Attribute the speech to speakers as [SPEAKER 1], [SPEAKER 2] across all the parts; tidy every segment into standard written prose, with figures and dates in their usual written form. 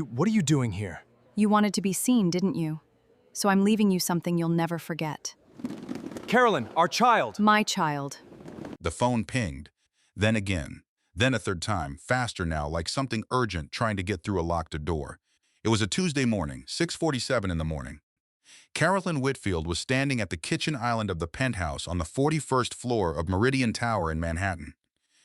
[SPEAKER 1] What are you doing here?
[SPEAKER 2] You wanted to be seen, didn't you? So I'm leaving you something you'll never forget.
[SPEAKER 1] Carolyn, our child!
[SPEAKER 2] My child.
[SPEAKER 3] The phone pinged. Then again. Then a third time, faster now, like something urgent trying to get through a locked door. It was a Tuesday morning, 6:47 in the morning. Carolyn Whitfield was standing at the kitchen island of the penthouse on the 41st floor of Meridian Tower in Manhattan.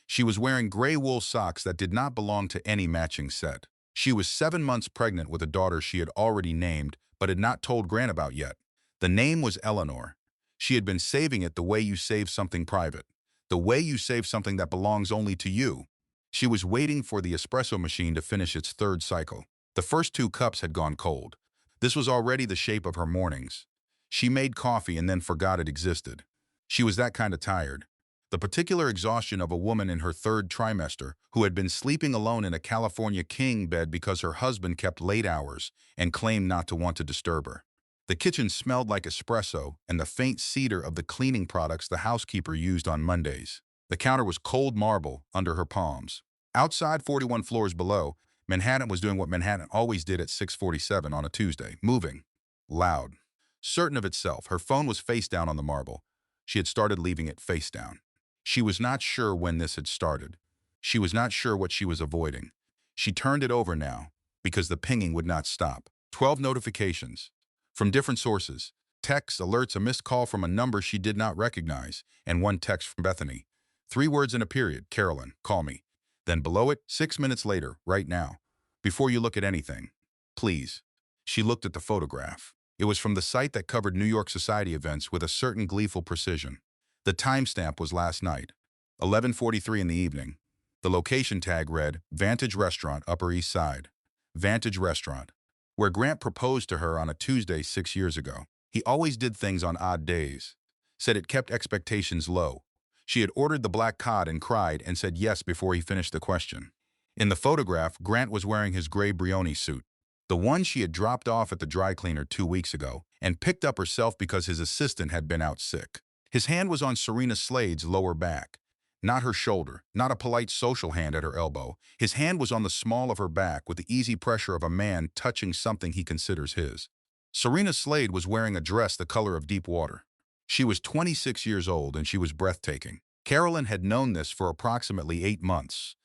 [SPEAKER 3] She was wearing gray wool socks that did not belong to any matching set. She was 7 months pregnant with a daughter she had already named, but had not told Grant about yet. The name was Eleanor. She had been saving it the way you save something private, the way you save something that belongs only to you. She was waiting for the espresso machine to finish its third cycle. The first 2 cups had gone cold. This was already the shape of her mornings. She made coffee and then forgot it existed. She was that kind of tired. The particular exhaustion of a woman in her 3rd trimester who had been sleeping alone in a California king bed because her husband kept late hours and claimed not to want to disturb her. The kitchen smelled like espresso and the faint cedar of the cleaning products the housekeeper used on Mondays. The counter was cold marble under her palms. Outside, 41 floors below, Manhattan was doing what Manhattan always did at 6:47 on a Tuesday, moving. Loud. Certain of itself, her phone was face down on the marble. She had started leaving it face down. She was not sure when this had started. She was not sure what she was avoiding. She turned it over now, because the pinging would not stop. 12 notifications. From different sources. Texts, alerts, a missed call from a number she did not recognize, and 1 text from Bethany. 3 words in a period. Carolyn, call me. Then below it, 6 minutes later, right now. Before you look at anything. Please. She looked at the photograph. It was from the site that covered New York society events with a certain gleeful precision. The timestamp was last night, 11:43 in the evening. The location tag read, Vantage Restaurant, Upper East Side. Vantage Restaurant, where Grant proposed to her on a Tuesday 6 years ago. He always did things on odd days. Said it kept expectations low. She had ordered the black cod and cried and said yes before he finished the question. In the photograph, Grant was wearing his gray Brioni suit, the one she had dropped off at the dry cleaner 2 weeks ago and picked up herself because his assistant had been out sick. His hand was on Serena Slade's lower back, not her shoulder, not a polite social hand at her elbow. His hand was on the small of her back with the easy pressure of a man touching something he considers his. Serena Slade was wearing a dress the color of deep water. She was 26 years old and she was breathtaking. Carolyn had known this for approximately 8 months.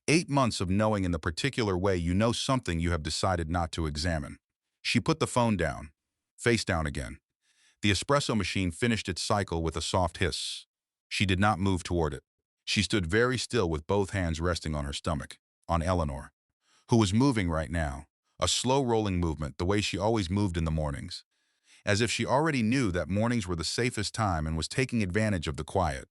[SPEAKER 3] 8 months of knowing in the particular way you know something you have decided not to examine. She put the phone down, face down again. The espresso machine finished its cycle with a soft hiss. She did not move toward it. She stood very still with both hands resting on her stomach, on Eleanor, who was moving right now, a slow rolling movement the way she always moved in the mornings, as if she already knew that mornings were the safest time and was taking advantage of the quiet.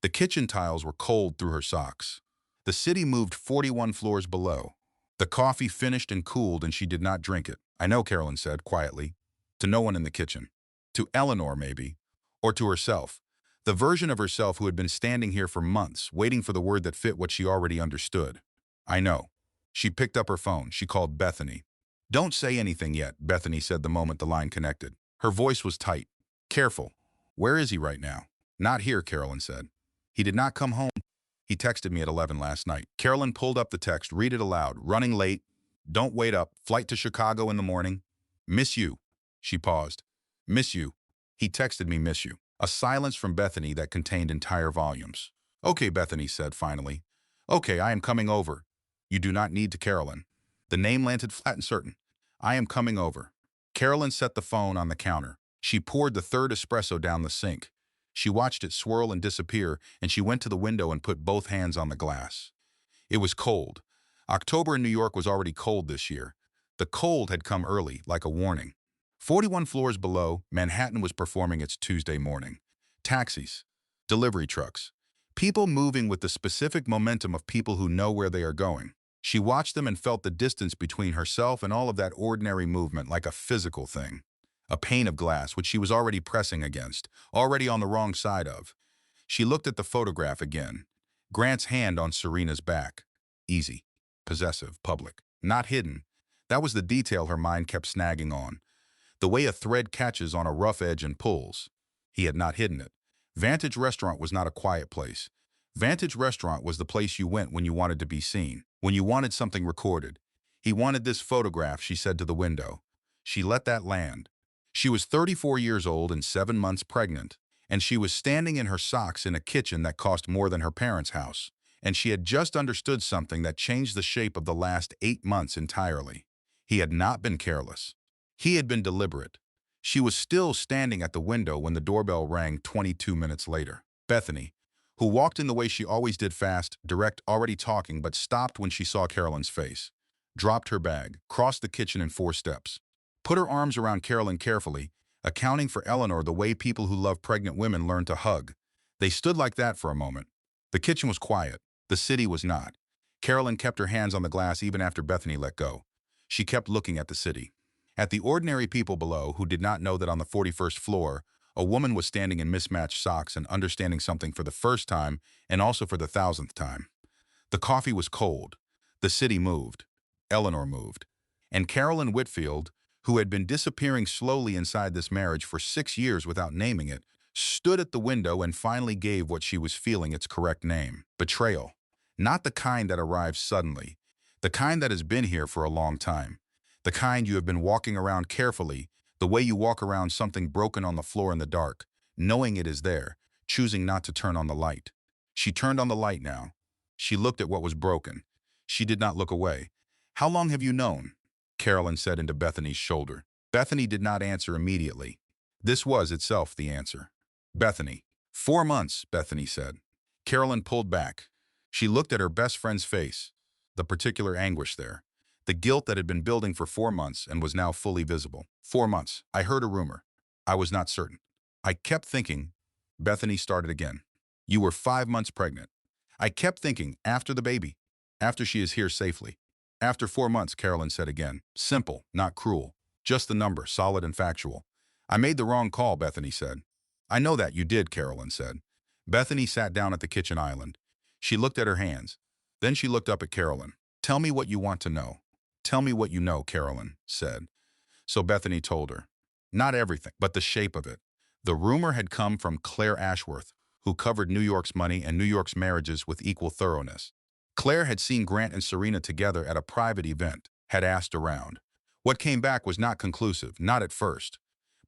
[SPEAKER 3] The kitchen tiles were cold through her socks. The city moved 41 floors below. The coffee finished and cooled and she did not drink it. I know, Carolyn said quietly, to no one in the kitchen. To Eleanor, maybe, or to herself, the version of herself who had been standing here for months, waiting for the word that fit what she already understood. I know. She picked up her phone. She called Bethany. Don't say anything yet, Bethany said the moment the line connected. Her voice was tight. Careful. Where is he right now? Not here, Carolyn said. He did not come home. He texted me at 11 last night. Carolyn pulled up the text, read it aloud. Running late. Don't wait up. Flight to Chicago in the morning. Miss you. She paused. Miss you. He texted me miss you. A silence from Bethany that contained entire volumes. Okay, Bethany said finally. Okay, I am coming over. You do not need to, Carolyn. The name landed flat and certain. I am coming over. Carolyn set the phone on the counter. She poured the 3rd espresso down the sink. She watched it swirl and disappear, and she went to the window and put both hands on the glass. It was cold. October in New York was already cold this year. The cold had come early, like a warning. 41 floors below, Manhattan was performing its Tuesday morning. Taxis, delivery trucks, people moving with the specific momentum of people who know where they are going. She watched them and felt the distance between herself and all of that ordinary movement like a physical thing. A pane of glass which she was already pressing against, already on the wrong side of. She looked at the photograph again. Grant's hand on Serena's back. Easy, possessive, public, not hidden. That was the detail her mind kept snagging on. The way a thread catches on a rough edge and pulls. He had not hidden it. Vantage Restaurant was not a quiet place. Vantage Restaurant was the place you went when you wanted to be seen, when you wanted something recorded. He wanted this photograph, she said to the window. She let that land. She was 34 years old and 7 months pregnant, and she was standing in her socks in a kitchen that cost more than her parents' house, and she had just understood something that changed the shape of the last 8 months entirely. He had not been careless. He had been deliberate. She was still standing at the window when the doorbell rang 22 minutes later. Bethany, who walked in the way she always did, fast, direct, already talking, but stopped when she saw Carolyn's face, dropped her bag, crossed the kitchen in 4 steps, put her arms around Carolyn carefully, accounting for Eleanor the way people who love pregnant women learn to hug. They stood like that for a moment. The kitchen was quiet. The city was not. Carolyn kept her hands on the glass even after Bethany let go. She kept looking at the city. At the ordinary people below who did not know that on the 41st floor, a woman was standing in mismatched socks and understanding something for the first time and also for the 1000th time. The coffee was cold. The city moved. Eleanor moved. And Carolyn Whitfield, who had been disappearing slowly inside this marriage for 6 years without naming it, stood at the window and finally gave what she was feeling its correct name: betrayal. Not the kind that arrives suddenly, the kind that has been here for a long time, the kind you have been walking around carefully, the way you walk around something broken on the floor in the dark, knowing it is there, choosing not to turn on the light. She turned on the light now. She looked at what was broken. She did not look away. "How long have you known?" Carolyn said into Bethany's shoulder. Bethany did not answer immediately. This was itself the answer. Bethany. 4 months, Bethany said. Carolyn pulled back. She looked at her best friend's face, the particular anguish there, the guilt that had been building for 4 months and was now fully visible. 4 months. I heard a rumor. I was not certain. I kept thinking. Bethany started again. You were 5 months pregnant. I kept thinking, after the baby, after she is here safely. After 4 months, Carolyn said again. Simple, not cruel. Just the number, solid and factual. I made the wrong call, Bethany said. I know that you did, Carolyn said. Bethany sat down at the kitchen island. She looked at her hands. Then she looked up at Carolyn. Tell me what you want to know. Tell me what you know, Carolyn said. So Bethany told her. Not everything, but the shape of it. The rumor had come from Claire Ashworth, who covered New York's money and New York's marriages with equal thoroughness. Claire had seen Grant and Serena together at a private event, had asked around. What came back was not conclusive, not at first,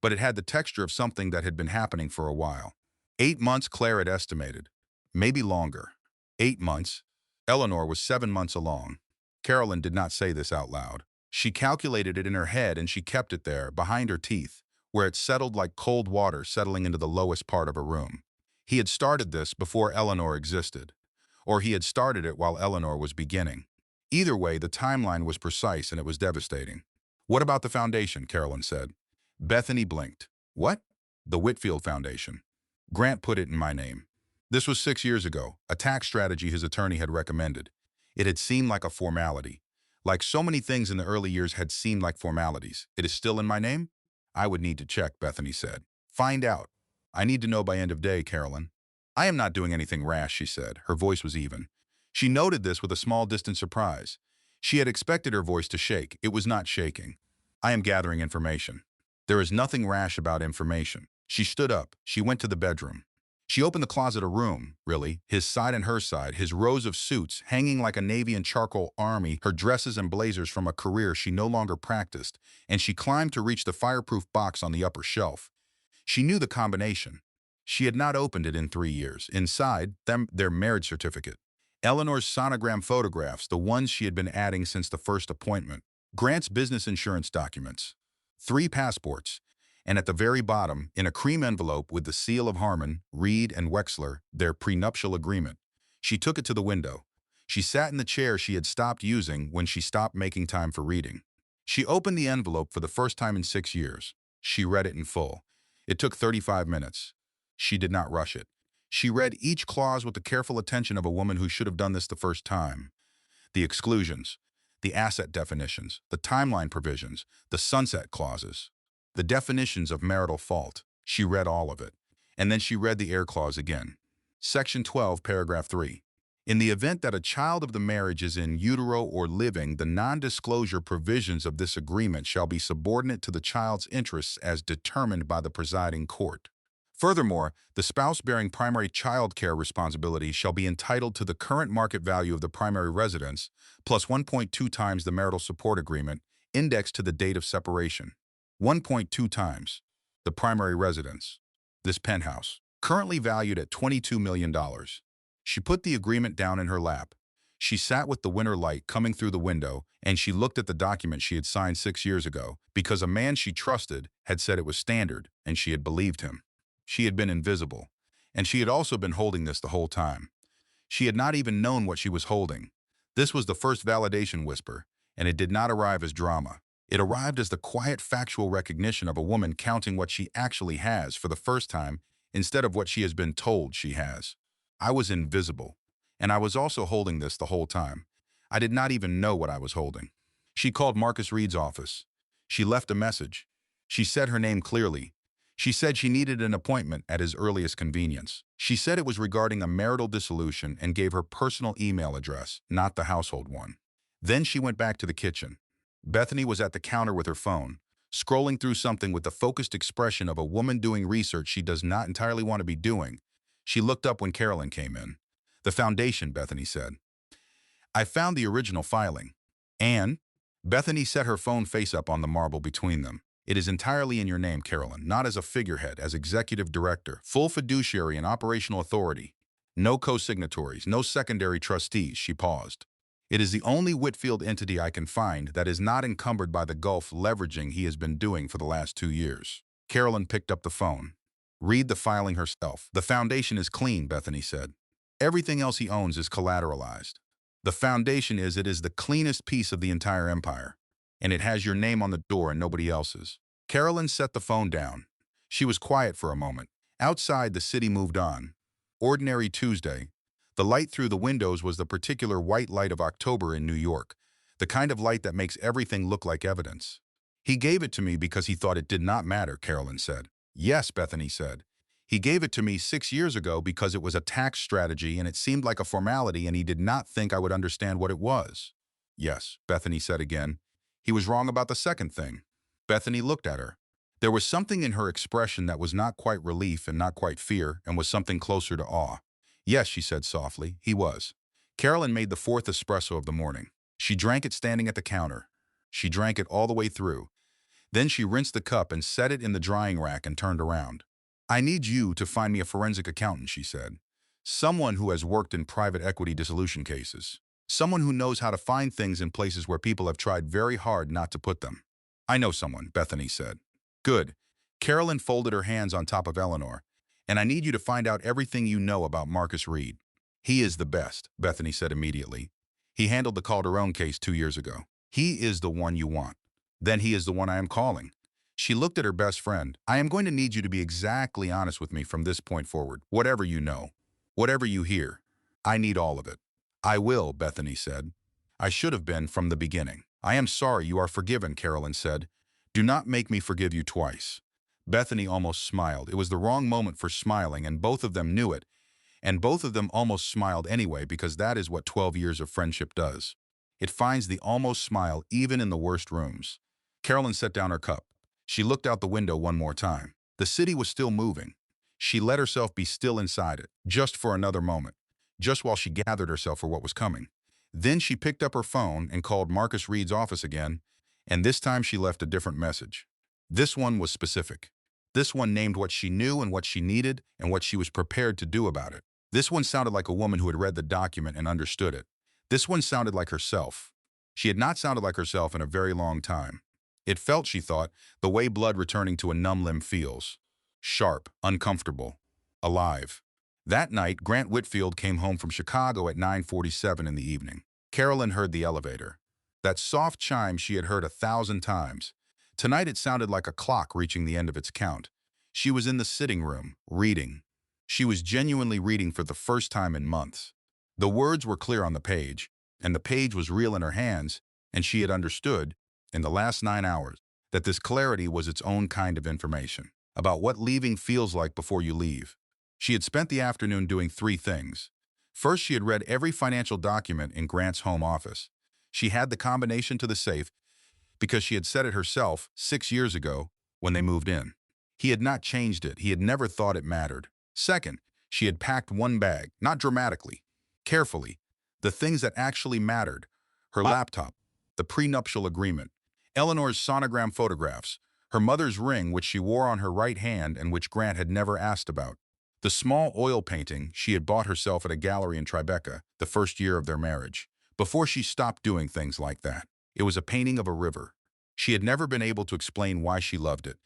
[SPEAKER 3] but it had the texture of something that had been happening for a while. 8 months, Claire had estimated. Maybe longer. 8 months. Eleanor was 7 months along. Carolyn did not say this out loud. She calculated it in her head and she kept it there, behind her teeth, where it settled like cold water settling into the lowest part of a room. He had started this before Eleanor existed, or he had started it while Eleanor was beginning. Either way, the timeline was precise and it was devastating. What about the foundation? Carolyn said. Bethany blinked. What? The Whitfield Foundation. Grant put it in my name. This was 6 years ago, a tax strategy his attorney had recommended. It had seemed like a formality. Like so many things in the early years had seemed like formalities. It is still in my name? I would need to check, Bethany said. Find out. I need to know by end of day, Carolyn. I am not doing anything rash, she said. Her voice was even. She noted this with a small distant surprise. She had expected her voice to shake. It was not shaking. I am gathering information. There is nothing rash about information. She stood up. She went to the bedroom. She opened the closet, a room, really, his side and her side, his rows of suits hanging like a navy and charcoal army, her dresses and blazers from a career she no longer practiced, and she climbed to reach the fireproof box on the upper shelf. She knew the combination. She had not opened it in 3 years. Inside, their marriage certificate. Eleanor's sonogram photographs, the ones she had been adding since the first appointment. Grant's business insurance documents. 3 passports. And at the very bottom, in a cream envelope with the seal of Harmon, Reed, and Wexler, their prenuptial agreement. She took it to the window. She sat in the chair she had stopped using when she stopped making time for reading. She opened the envelope for the first time in 6 years. She read it in full. It took 35 minutes. She did not rush it. She read each clause with the careful attention of a woman who should have done this the first time. The exclusions, the asset definitions, the timeline provisions, the sunset clauses, the definitions of marital fault. She read all of it. And then she read the heir clause again. Section 12, paragraph 3. In the event that a child of the marriage is in utero or living, the non-disclosure provisions of this agreement shall be subordinate to the child's interests as determined by the presiding court. Furthermore, the spouse bearing primary child care responsibility shall be entitled to the current market value of the primary residence plus 1.2 times the marital support agreement indexed to the date of separation. 1.2 times the primary residence. This penthouse, currently valued at $22 million. She put the agreement down in her lap. She sat with the winter light coming through the window, and she looked at the document she had signed 6 years ago because a man she trusted had said it was standard, and she had believed him. She had been invisible, and she had also been holding this the whole time. She had not even known what she was holding. This was the first validation whisper, and it did not arrive as drama. It arrived as the quiet factual recognition of a woman counting what she actually has for the first time instead of what she has been told she has. I was invisible, and I was also holding this the whole time. I did not even know what I was holding. She called Marcus Reed's office. She left a message. She said her name clearly. She said she needed an appointment at his earliest convenience. She said it was regarding a marital dissolution and gave her personal email address, not the household one. Then she went back to the kitchen. Bethany was at the counter with her phone, scrolling through something with the focused expression of a woman doing research she does not entirely want to be doing. She looked up when Carolyn came in. "The foundation," Bethany said. "I found the original filing." "And?" Bethany set her phone face up on the marble between them. "It is entirely in your name, Carolyn, not as a figurehead, as executive director, full fiduciary and operational authority. No co-signatories, no secondary trustees." She paused. "It is the only Whitfield entity I can find that is not encumbered by the Gulf leveraging he has been doing for the last 2 years. Carolyn picked up the phone. "Read the filing herself. The foundation is clean," Bethany said. "Everything else he owns is collateralized. The foundation is the cleanest piece of the entire empire. And it has your name on the door and nobody else's." Carolyn set the phone down. She was quiet for a moment. Outside, the city moved on. Ordinary Tuesday. The light through the windows was the particular white light of October in New York, the kind of light that makes everything look like evidence. "He gave it to me because he thought it did not matter," Carolyn said. "Yes," Bethany said. "He gave it to me 6 years ago because it was a tax strategy and it seemed like a formality and he did not think I would understand what it was." "Yes," Bethany said again. "He was wrong about the second thing." Bethany looked at her. There was something in her expression that was not quite relief and not quite fear and was something closer to awe. "Yes," she said softly, "he was." Carolyn made the 4th espresso of the morning. She drank it standing at the counter. She drank it all the way through. Then she rinsed the cup and set it in the drying rack and turned around. "I need you to find me a forensic accountant," she said. "Someone who has worked in private equity dissolution cases. Someone who knows how to find things in places where people have tried very hard not to put them." "I know someone," Bethany said. "Good." Carolyn folded her hands on top of Eleanor. "And I need you to find out everything you know about Marcus Reed." "He is the best," Bethany said immediately. "He handled the Calderon case 2 years ago. He is the one you want." "Then he is the one I am calling." She looked at her best friend. "I am going to need you to be exactly honest with me from this point forward. Whatever you know, whatever you hear, I need all of it." "I will," Bethany said. "I should have been from the beginning." "I am sorry, you are forgiven," Carolyn said. "Do not make me forgive you twice." Bethany almost smiled. It was the wrong moment for smiling, and both of them knew it. And both of them almost smiled anyway because that is what 12 years of friendship does. It finds the almost smile even in the worst rooms. Carolyn set down her cup. She looked out the window one more time. The city was still moving. She let herself be still inside it, just for another moment, just while she gathered herself for what was coming. Then she picked up her phone and called Marcus Reed's office again, and this time she left a different message. This one was specific. This one named what she knew and what she needed and what she was prepared to do about it. This one sounded like a woman who had read the document and understood it. This one sounded like herself. She had not sounded like herself in a very long time. It felt, she thought, the way blood returning to a numb limb feels. Sharp, uncomfortable, alive. That night, Grant Whitfield came home from Chicago at 9:47 in the evening. Carolyn heard the elevator. That soft chime she had heard 1,000 times. Tonight it sounded like a clock reaching the end of its count. She was in the sitting room, reading. She was genuinely reading for the first time in months. The words were clear on the page, and the page was real in her hands, and she had understood, in the last 9 hours, that this clarity was its own kind of information, about what leaving feels like before you leave. She had spent the afternoon doing 3 things. First, she had read every financial document in Grant's home office. She had the combination to the safe because she had said it herself 6 years ago when they moved in. He had not changed it. He had never thought it mattered. Second, she had packed one bag, not dramatically, carefully, the things that actually mattered: her laptop, the prenuptial agreement, Eleanor's sonogram photographs, her mother's ring which she wore on her right hand and which Grant had never asked about, the small oil painting she had bought herself at a gallery in Tribeca the first year of their marriage, before she stopped doing things like that. It was a painting of a river. She had never been able to explain why she loved it.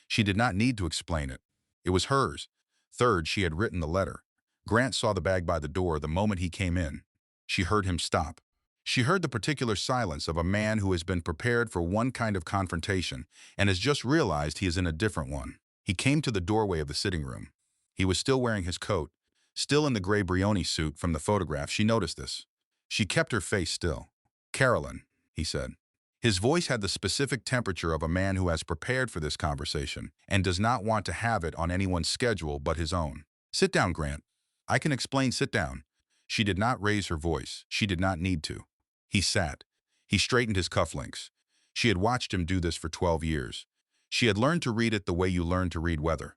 [SPEAKER 3] She did not need to explain it. It was hers. Third, she had written the letter. Grant saw the bag by the door the moment he came in. She heard him stop. She heard the particular silence of a man who has been prepared for one kind of confrontation and has just realized he is in a different one. He came to the doorway of the sitting room. He was still wearing his coat, still in the gray Brioni suit from the photograph. She noticed this. She kept her face still. "Carolyn," he said. His voice had the specific temperature of a man who has prepared for this conversation and does not want to have it on anyone's schedule but his own. "Sit down, Grant. I can explain. Sit down." She did not raise her voice. She did not need to. He sat. He straightened his cufflinks. She had watched him do this for 12 years. She had learned to read it the way you learn to read weather.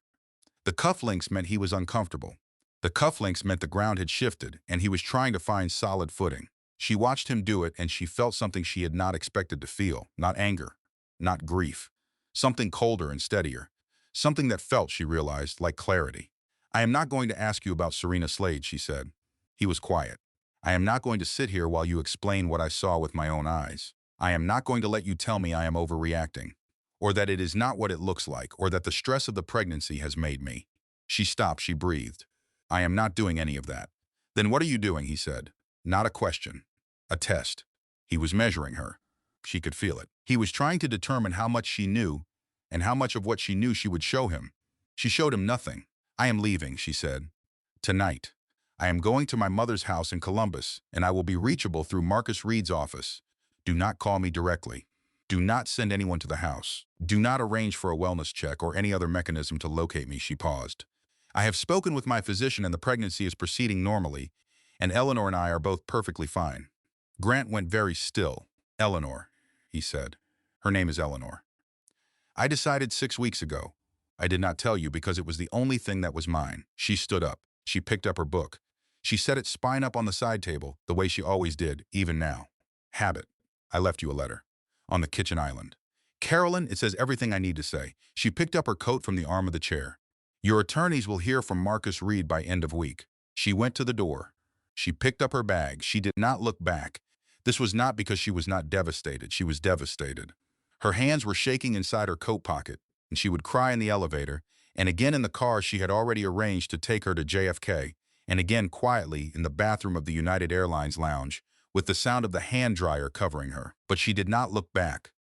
[SPEAKER 3] The cufflinks meant he was uncomfortable. The cufflinks meant the ground had shifted and he was trying to find solid footing. She watched him do it and she felt something she had not expected to feel. Not anger, not grief. Something colder and steadier. Something that felt, she realized, like clarity. "I am not going to ask you about Serena Slade," she said. He was quiet. "I am not going to sit here while you explain what I saw with my own eyes. I am not going to let you tell me I am overreacting, or that it is not what it looks like, or that the stress of the pregnancy has made me." She stopped. She breathed. "I am not doing any of that." "Then what are you doing?" he said. Not a question. A test. He was measuring her. She could feel it. He was trying to determine how much she knew and how much of what she knew she would show him. She showed him nothing. "I am leaving," she said. "Tonight. I am going to my mother's house in Columbus, and I will be reachable through Marcus Reed's office. Do not call me directly. Do not send anyone to the house. Do not arrange for a wellness check or any other mechanism to locate me." She paused. "I have spoken with my physician and the pregnancy is proceeding normally, and Eleanor and I are both perfectly fine." Grant went very still. "Eleanor," he said. "Her name is Eleanor. I decided 6 weeks ago. I did not tell you because it was the only thing that was mine." She stood up. She picked up her book. She set it spine up on the side table, the way she always did, even now. "Habit. I left you a letter. On the kitchen island. Carolyn, it says everything I need to say." She picked up her coat from the arm of the chair. "Your attorneys will hear from Marcus Reed by end of week." She went to the door. She picked up her bag. She did not look back. This was not because she was not devastated. She was devastated. Her hands were shaking inside her coat pocket, and she would cry in the elevator, and again in the car she had already arranged to take her to JFK, and again quietly in the bathroom of the United Airlines lounge, with the sound of the hand dryer covering her. But she did not look back,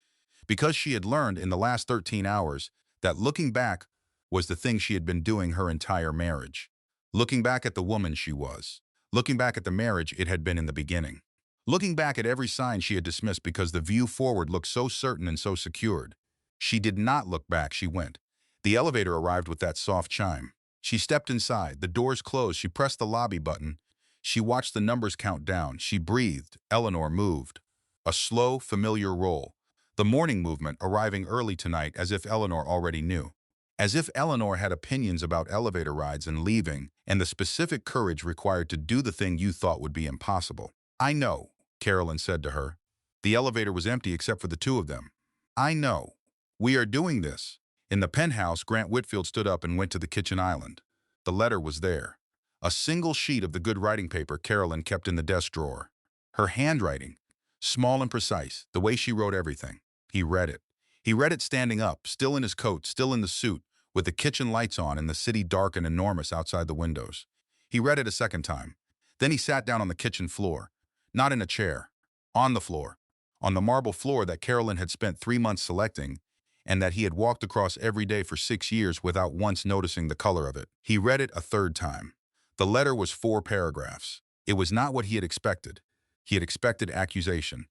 [SPEAKER 3] because she had learned in the last 13 hours that looking back was the thing she had been doing her entire marriage. Looking back at the woman she was. Looking back at the marriage it had been in the beginning. Looking back at every sign she had dismissed because the view forward looked so certain and so secured. She did not look back. She went. The elevator arrived with that soft chime. She stepped inside. The doors closed. She pressed the lobby button. She watched the numbers count down. She breathed. Eleanor moved. A slow, familiar roll. The morning movement arriving early tonight, as if Eleanor already knew. As if Eleanor had opinions about elevator rides and leaving, and the specific courage required to do the thing you thought would be impossible. "I know," Carolyn said to her. The elevator was empty except for the two of them. "I know. We are doing this." In the penthouse, Grant Whitfield stood up and went to the kitchen island. The letter was there. A single sheet of the good writing paper Carolyn kept in the desk drawer. Her handwriting, small and precise, the way she wrote everything. He read it. He read it standing up, still in his coat, still in the suit, with the kitchen lights on and the city dark and enormous outside the windows. He read it a second time. Then he sat down on the kitchen floor. Not in a chair. On the floor. On the marble floor that Carolyn had spent 3 months selecting, and that he had walked across every day for 6 years without once noticing the color of it. He read it a third time. The letter was 4 paragraphs. It was not what he had expected. He had expected accusation.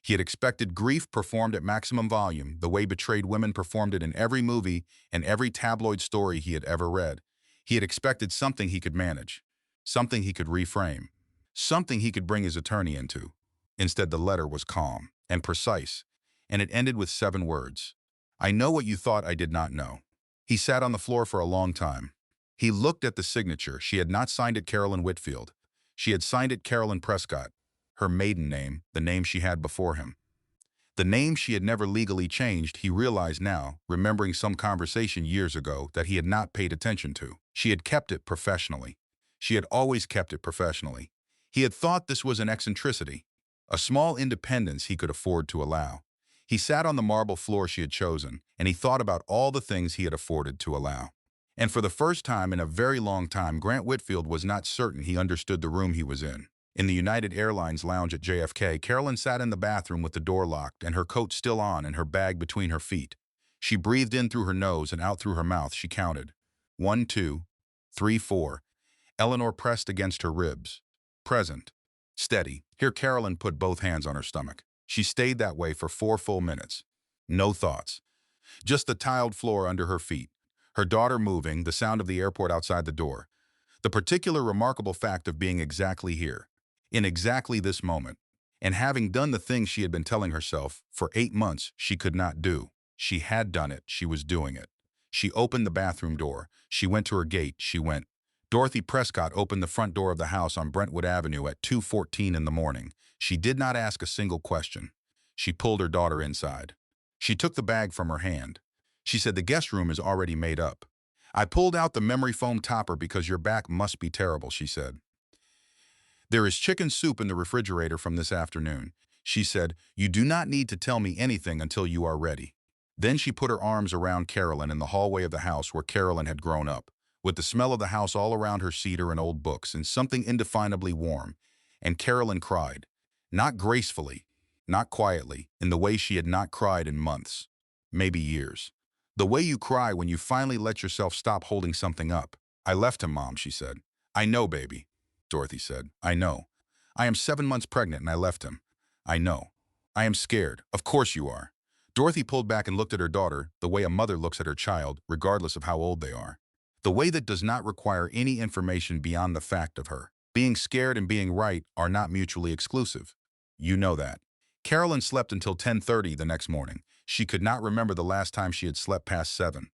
[SPEAKER 3] He had expected grief performed at maximum volume, the way betrayed women performed it in every movie and every tabloid story he had ever read. He had expected something he could manage, something he could reframe, something he could bring his attorney into. Instead, the letter was calm and precise, and it ended with 7 words. "I know what you thought I did not know. He sat on the floor for a long time. He looked at the signature. She had not signed it Carolyn Whitfield. She had signed it Carolyn Prescott, her maiden name, the name she had before him. The name she had never legally changed, he realized now, remembering some conversation years ago that he had not paid attention to. She had kept it professionally. She had always kept it professionally. He had thought this was an eccentricity, a small independence he could afford to allow. He sat on the marble floor she had chosen, and he thought about all the things he had afforded to allow. And for the first time in a very long time, Grant Whitfield was not certain he understood the room he was in. In the United Airlines lounge at JFK, Carolyn sat in the bathroom with the door locked and her coat still on and her bag between her feet. She breathed in through her nose and out through her mouth. She counted. 1, 2, 3, 4. Eleanor pressed against her ribs. Present. Steady. Here Carolyn put both hands on her stomach. She stayed that way for 4 full minutes. No thoughts. Just the tiled floor under her feet. Her daughter moving, the sound of the airport outside the door. The particular remarkable fact of being exactly here, in exactly this moment, and having done the things she had been telling herself for 8 months she could not do. She had done it. She was doing it. She opened the bathroom door. She went to her gate. She went. Dorothy Prescott opened the front door of the house on Brentwood Avenue at 2:14 in the morning. She did not ask a single question. She pulled her daughter inside. She took the bag from her hand. She said, "The guest room is already made up." "I pulled out the memory foam topper because your back must be terrible," she said. "There is chicken soup in the refrigerator from this afternoon." She said, "You do not need to tell me anything until you are ready." Then she put her arms around Carolyn in the hallway of the house where Carolyn had grown up, with the smell of the house all around her, cedar and old books, and something indefinably warm. And Carolyn cried. Not gracefully, not quietly, in the way she had not cried in months, maybe years. The way you cry when you finally let yourself stop holding something up. "I left him, Mom," she said. "I know, baby," Dorothy said. "I know. I am 7 months pregnant and I left him. I know. I am scared." "Of course you are." Dorothy pulled back and looked at her daughter the way a mother looks at her child, regardless of how old they are. The way that does not require any information beyond the fact of her. Being scared and being right are not mutually exclusive. You know that. Carolyn slept until 10:30 the next morning. She could not remember the last time she had slept past 7.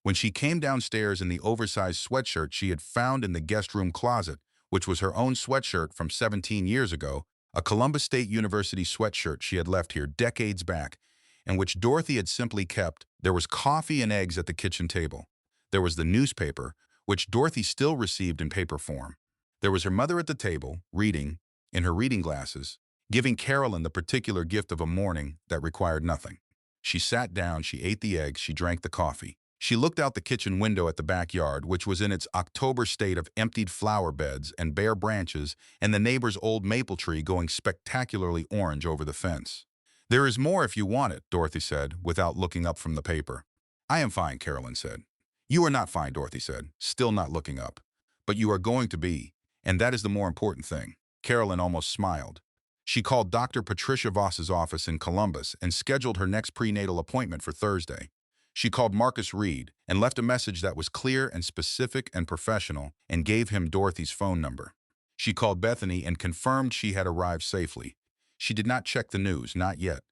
[SPEAKER 3] When she came downstairs in the oversized sweatshirt she had found in the guest room closet, which was her own sweatshirt from 17 years ago, a Columbus State University sweatshirt she had left here decades back, and which Dorothy had simply kept, there was coffee and eggs at the kitchen table. There was the newspaper, which Dorothy still received in paper form. There was her mother at the table, reading, in her reading glasses, giving Carolyn the particular gift of a morning that required nothing. She sat down, she ate the eggs, she drank the coffee. She looked out the kitchen window at the backyard, which was in its October state of emptied flower beds and bare branches, and the neighbor's old maple tree going spectacularly orange over the fence. "There is more if you want it," Dorothy said, without looking up from the paper. "I am fine," Carolyn said. "You are not fine," Dorothy said, still not looking up. "But you are going to be, and that is the more important thing." Carolyn almost smiled. She called Dr. Patricia Voss's office in Columbus and scheduled her next prenatal appointment for Thursday. She called Marcus Reed and left a message that was clear and specific and professional and gave him Dorothy's phone number. She called Bethany and confirmed she had arrived safely. She did not check the news, not yet.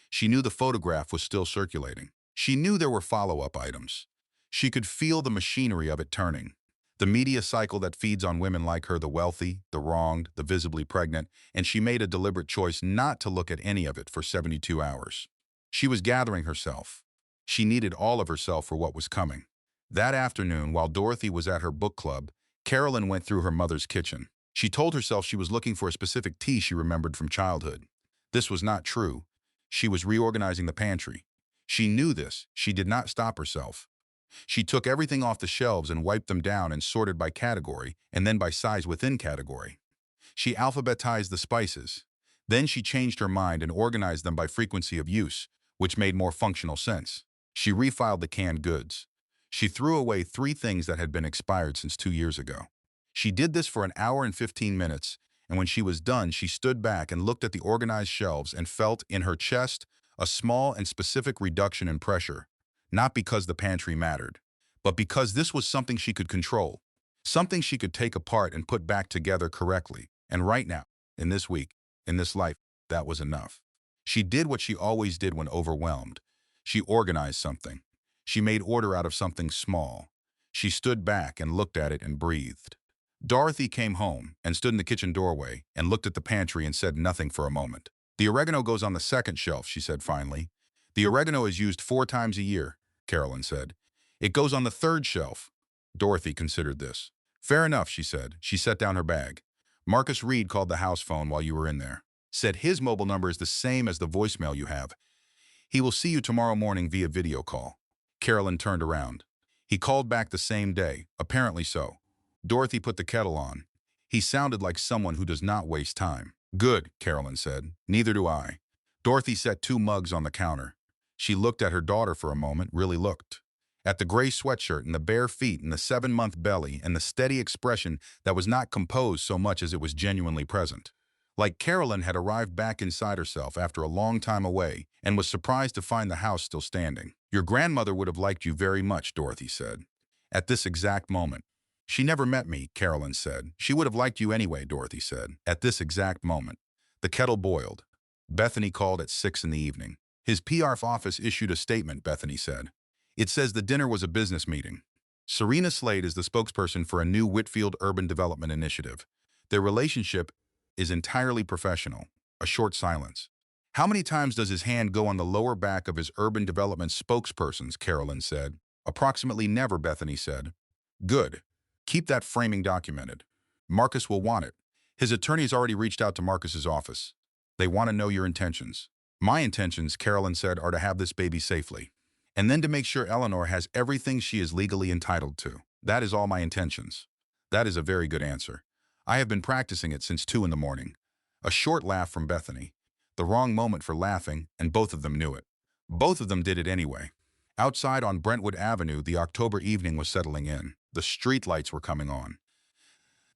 [SPEAKER 3] She knew the photograph was still circulating. She knew there were follow-up items. She could feel the machinery of it turning. The media cycle that feeds on women like her, the wealthy, the wronged, the visibly pregnant, and she made a deliberate choice not to look at any of it for 72 hours. She was gathering herself. She needed all of herself for what was coming. That afternoon, while Dorothy was at her book club, Carolyn went through her mother's kitchen. She told herself she was looking for a specific tea she remembered from childhood. This was not true. She was reorganizing the pantry. She knew this. She did not stop herself. She took everything off the shelves and wiped them down and sorted by category, and then by size within category. She alphabetized the spices. Then she changed her mind and organized them by frequency of use, which made more functional sense. She refiled the canned goods. She threw away 3 things that had been expired since 2 years ago. She did this for an hour and 15 minutes, and when she was done, she stood back and looked at the organized shelves and felt in her chest a small and specific reduction in pressure. Not because the pantry mattered, but because this was something she could control, something she could take apart and put back together correctly. And right now, in this week, in this life, that was enough. She did what she always did when overwhelmed. She organized something. She made order out of something small. She stood back and looked at it and breathed. Dorothy came home and stood in the kitchen doorway and looked at the pantry and said nothing for a moment. The oregano goes on the second shelf, she said finally. The oregano is used 4 times a year, Carolyn said. It goes on the third shelf. Dorothy considered this. Fair enough, she said. She set down her bag. Marcus Reed called the house phone while you were in there. Said his mobile number is the same as the voicemail you have. He will see you tomorrow morning via video call. Carolyn turned around. He called back the same day, apparently so. Dorothy put the kettle on. He sounded like someone who does not waste time. Good, Carolyn said. Neither do I. Dorothy set 2 mugs on the counter. She looked at her daughter for a moment, really looked. At the gray sweatshirt and the bare feet and the 7-month belly and the steady expression that was not composed so much as it was genuinely present. Like Carolyn had arrived back inside herself after a long time away and was surprised to find the house still standing. Your grandmother would have liked you very much, Dorothy said. At this exact moment. She never met me, Carolyn said. She would have liked you anyway, Dorothy said. At this exact moment. The kettle boiled. Bethany called at 6 in the evening. His PR office issued a statement, Bethany said. It says the dinner was a business meeting. Serena Slade is the spokesperson for a new Whitfield Urban Development Initiative. Their relationship is entirely professional. A short silence. How many times does his hand go on the lower back of his urban development spokespersons, Carolyn said. Approximately never, Bethany said. Good. Keep that framing documented. Marcus will want it. His attorney's already reached out to Marcus's office. They want to know your intentions. My intentions, Carolyn said, are to have this baby safely. And then to make sure Eleanor has everything she is legally entitled to. That is all my intentions. That is a very good answer. I have been practicing it since 2 in the morning. A short laugh from Bethany. The wrong moment for laughing, and both of them knew it. Both of them did it anyway. Outside on Brentwood Avenue, the October evening was settling in. The street lights were coming on.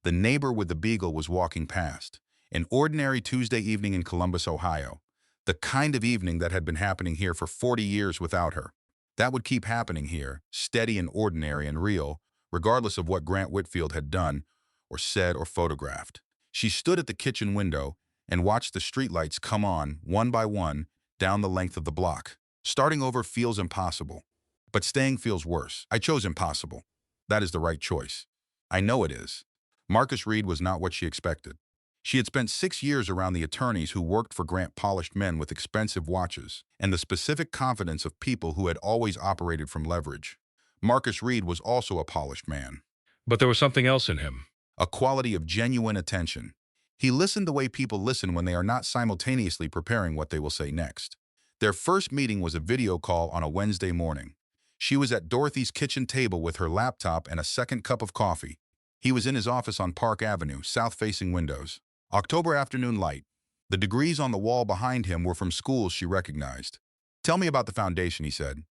[SPEAKER 3] The neighbor with the beagle was walking past. An ordinary Tuesday evening in Columbus, Ohio. The kind of evening that had been happening here for 40 years without her. That would keep happening here, steady and ordinary and real, regardless of what Grant Whitfield had done, or said or photographed. She stood at the kitchen window and watched the streetlights come on, one by one, down the length of the block. Starting over feels impossible, but staying feels worse. I chose impossible. That is the right choice. I know it is. Marcus Reed was not what she expected. She had spent 6 years around the attorneys who worked for Grant, polished men with expensive watches, and the specific confidence of people who had always operated from leverage. Marcus Reed was also a polished man.
[SPEAKER 4] But there was something else in him.
[SPEAKER 3] A quality of genuine attention. He listened the way people listen when they are not simultaneously preparing what they will say next. Their first meeting was a video call on a Wednesday morning. She was at Dorothy's kitchen table with her laptop and a second cup of coffee. He was in his office on Park Avenue, south-facing windows. October afternoon light. The degrees on the wall behind him were from schools she recognized. Tell me about the foundation, he said.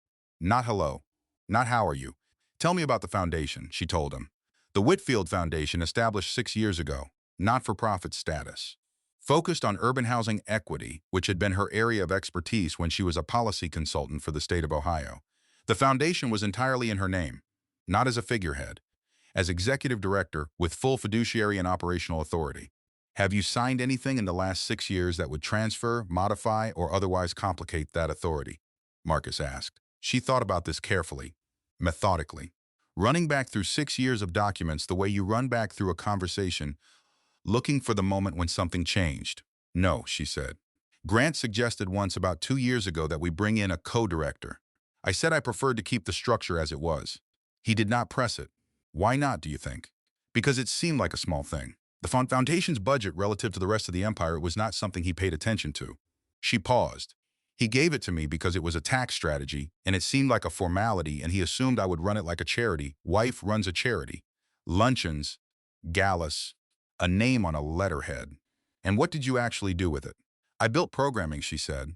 [SPEAKER 3] Not hello. Not how are you. Tell me about the foundation, she told him. The Whitfield Foundation, established 6 years ago, not-for-profit status. Focused on urban housing equity, which had been her area of expertise when she was a policy consultant for the state of Ohio. The foundation was entirely in her name, not as a figurehead, as executive director with full fiduciary and operational authority. Have you signed anything in the last 6 years that would transfer, modify, or otherwise complicate that authority? Marcus asked. She thought about this carefully, methodically, running back through 6 years of documents the way you run back through a conversation, looking for the moment when something changed. No, she said. Grant suggested once about 2 years ago that we bring in a co-director. I said I preferred to keep the structure as it was. He did not press it. Why not, do you think? Because it seemed like a small thing. The foundation's budget relative to the rest of the empire was not something he paid attention to. She paused. He gave it to me because it was a tax strategy, and it seemed like a formality, and he assumed I would run it like a charity. Wife runs a charity. Luncheons, galas, a name on a letterhead. And what did you actually do with it? I built programming, she said.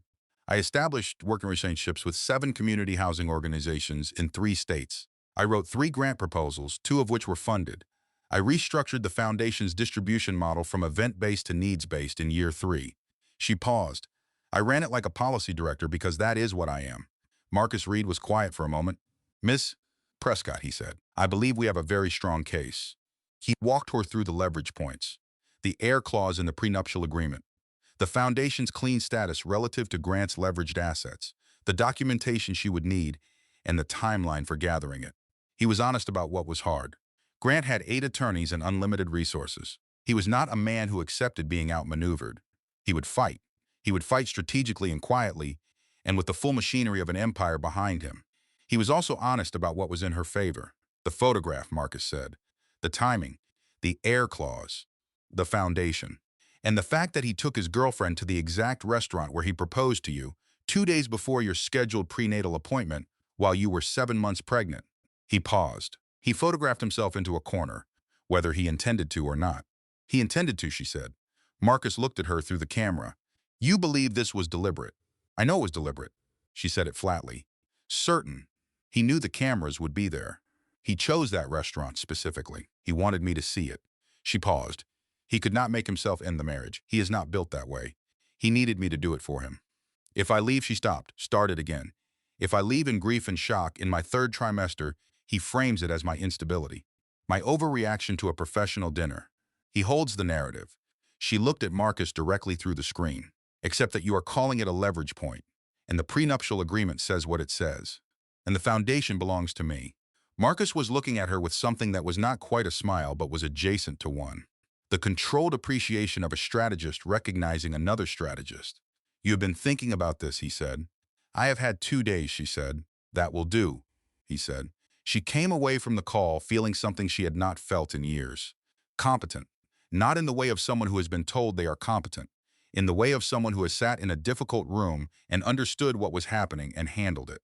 [SPEAKER 3] I established working relationships with 7 community housing organizations in 3 states. I wrote 3 grant proposals, 2 of which were funded. I restructured the foundation's distribution model from event-based to needs-based in year 3. She paused. I ran it like a policy director because that is what I am. Marcus Reed was quiet for a moment. Miss Prescott, he said, I believe we have a very strong case. He walked her through the leverage points, the air clause in the prenuptial agreement, the foundation's clean status relative to Grant's leveraged assets, the documentation she would need, and the timeline for gathering it. He was honest about what was hard. Grant had 8 attorneys and unlimited resources. He was not a man who accepted being outmaneuvered. He would fight. He would fight strategically and quietly, and with the full machinery of an empire behind him. He was also honest about what was in her favor. The photograph, Marcus said. The timing. The air clause. The foundation. And the fact that he took his girlfriend to the exact restaurant where he proposed to you, 2 days before your scheduled prenatal appointment, while you were 7 months pregnant. He paused. He photographed himself into a corner, whether he intended to or not. He intended to, she said. Marcus looked at her through the camera. You believe this was deliberate. I know it was deliberate. She said it flatly. Certain. He knew the cameras would be there. He chose that restaurant specifically. He wanted me to see it. She paused. He could not make himself end the marriage. He is not built that way. He needed me to do it for him. If I leave, she stopped, started again. If I leave in grief and shock in my 3rd trimester, he frames it as my instability, my overreaction to a professional dinner. He holds the narrative. She looked at Marcus directly through the screen, except that you are calling it a leverage point, and the prenuptial agreement says what it says, and the foundation belongs to me. Marcus was looking at her with something that was not quite a smile but was adjacent to one. The controlled appreciation of a strategist recognizing another strategist. You have been thinking about this, he said. I have had 2 days, she said. That will do, he said. She came away from the call feeling something she had not felt in years. Competent. Not in the way of someone who has been told they are competent. In the way of someone who has sat in a difficult room and understood what was happening and handled it.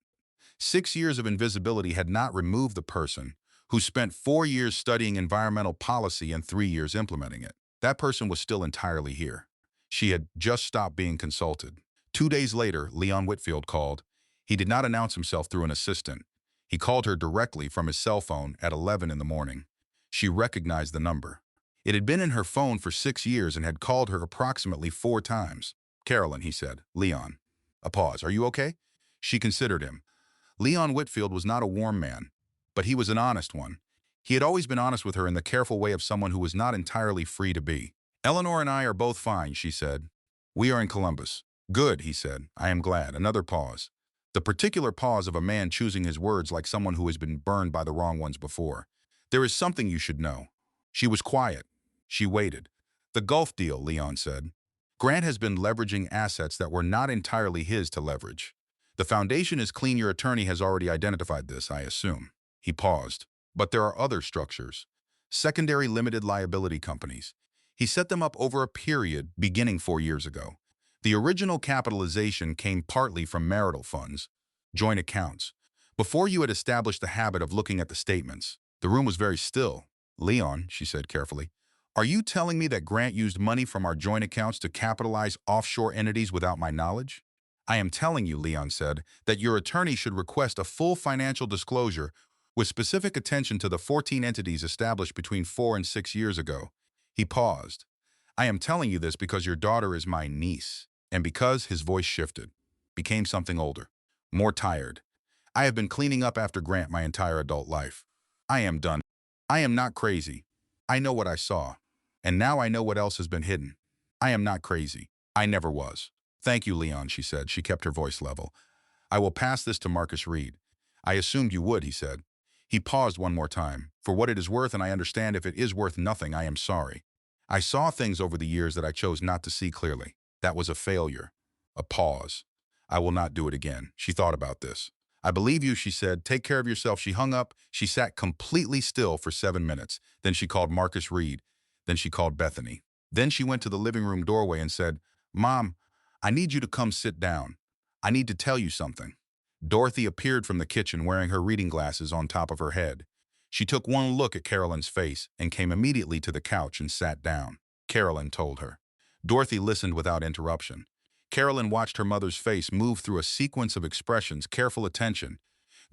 [SPEAKER 3] 6 years of invisibility had not removed the person who spent 4 years studying environmental policy and 3 years implementing it. That person was still entirely here. She had just stopped being consulted. 2 days later, Leon Whitfield called. He did not announce himself through an assistant. He called her directly from his cell phone at 11 in the morning. She recognized the number. It had been in her phone for 6 years and had called her approximately 4 times. Carolyn, he said. Leon. A pause. Are you okay? She considered him. Leon Whitfield was not a warm man, but he was an honest one. He had always been honest with her in the careful way of someone who was not entirely free to be. Eleanor and I are both fine, she said. We are in Columbus. Good, he said. I am glad. Another pause. The particular pause of a man choosing his words like someone who has been burned by the wrong ones before. There is something you should know. She was quiet. She waited. The Gulf deal, Leon said. Grant has been leveraging assets that were not entirely his to leverage. The foundation is clean. Your attorney has already identified this, I assume. He paused. But there are other structures. Secondary limited liability companies. He set them up over a period beginning 4 years ago. The original capitalization came partly from marital funds, joint accounts. Before you had established the habit of looking at the statements, the room was very still. Leon, she said carefully, are you telling me that Grant used money from our joint accounts to capitalize offshore entities without my knowledge? I am telling you, Leon said, that your attorney should request a full financial disclosure with specific attention to the 14 entities established between 4 and 6 years ago. He paused. I am telling you this because your daughter is my niece, and because his voice shifted, became something older, more tired. I have been cleaning up after Grant my entire adult life. I am done. I am not crazy. I know what I saw, and now I know what else has been hidden. I am not crazy. I never was. Thank you, Leon, she said. She kept her voice level. I will pass this to Marcus Reed. I assumed you would, he said. He paused one more time. For what it is worth, and I understand if it is worth nothing, I am sorry. I saw things over the years that I chose not to see clearly. That was a failure. A pause. I will not do it again. She thought about this. I believe you, she said. Take care of yourself. She hung up. She sat completely still for 7 minutes. Then she called Marcus Reed. Then she called Bethany. Then she went to the living room doorway and said, Mom, I need you to come sit down. I need to tell you something. Dorothy appeared from the kitchen wearing her reading glasses on top of her head. She took one look at Carolyn's face and came immediately to the couch and sat down. Carolyn told her. Dorothy listened without interruption. Carolyn watched her mother's face move through a sequence of expressions, careful attention,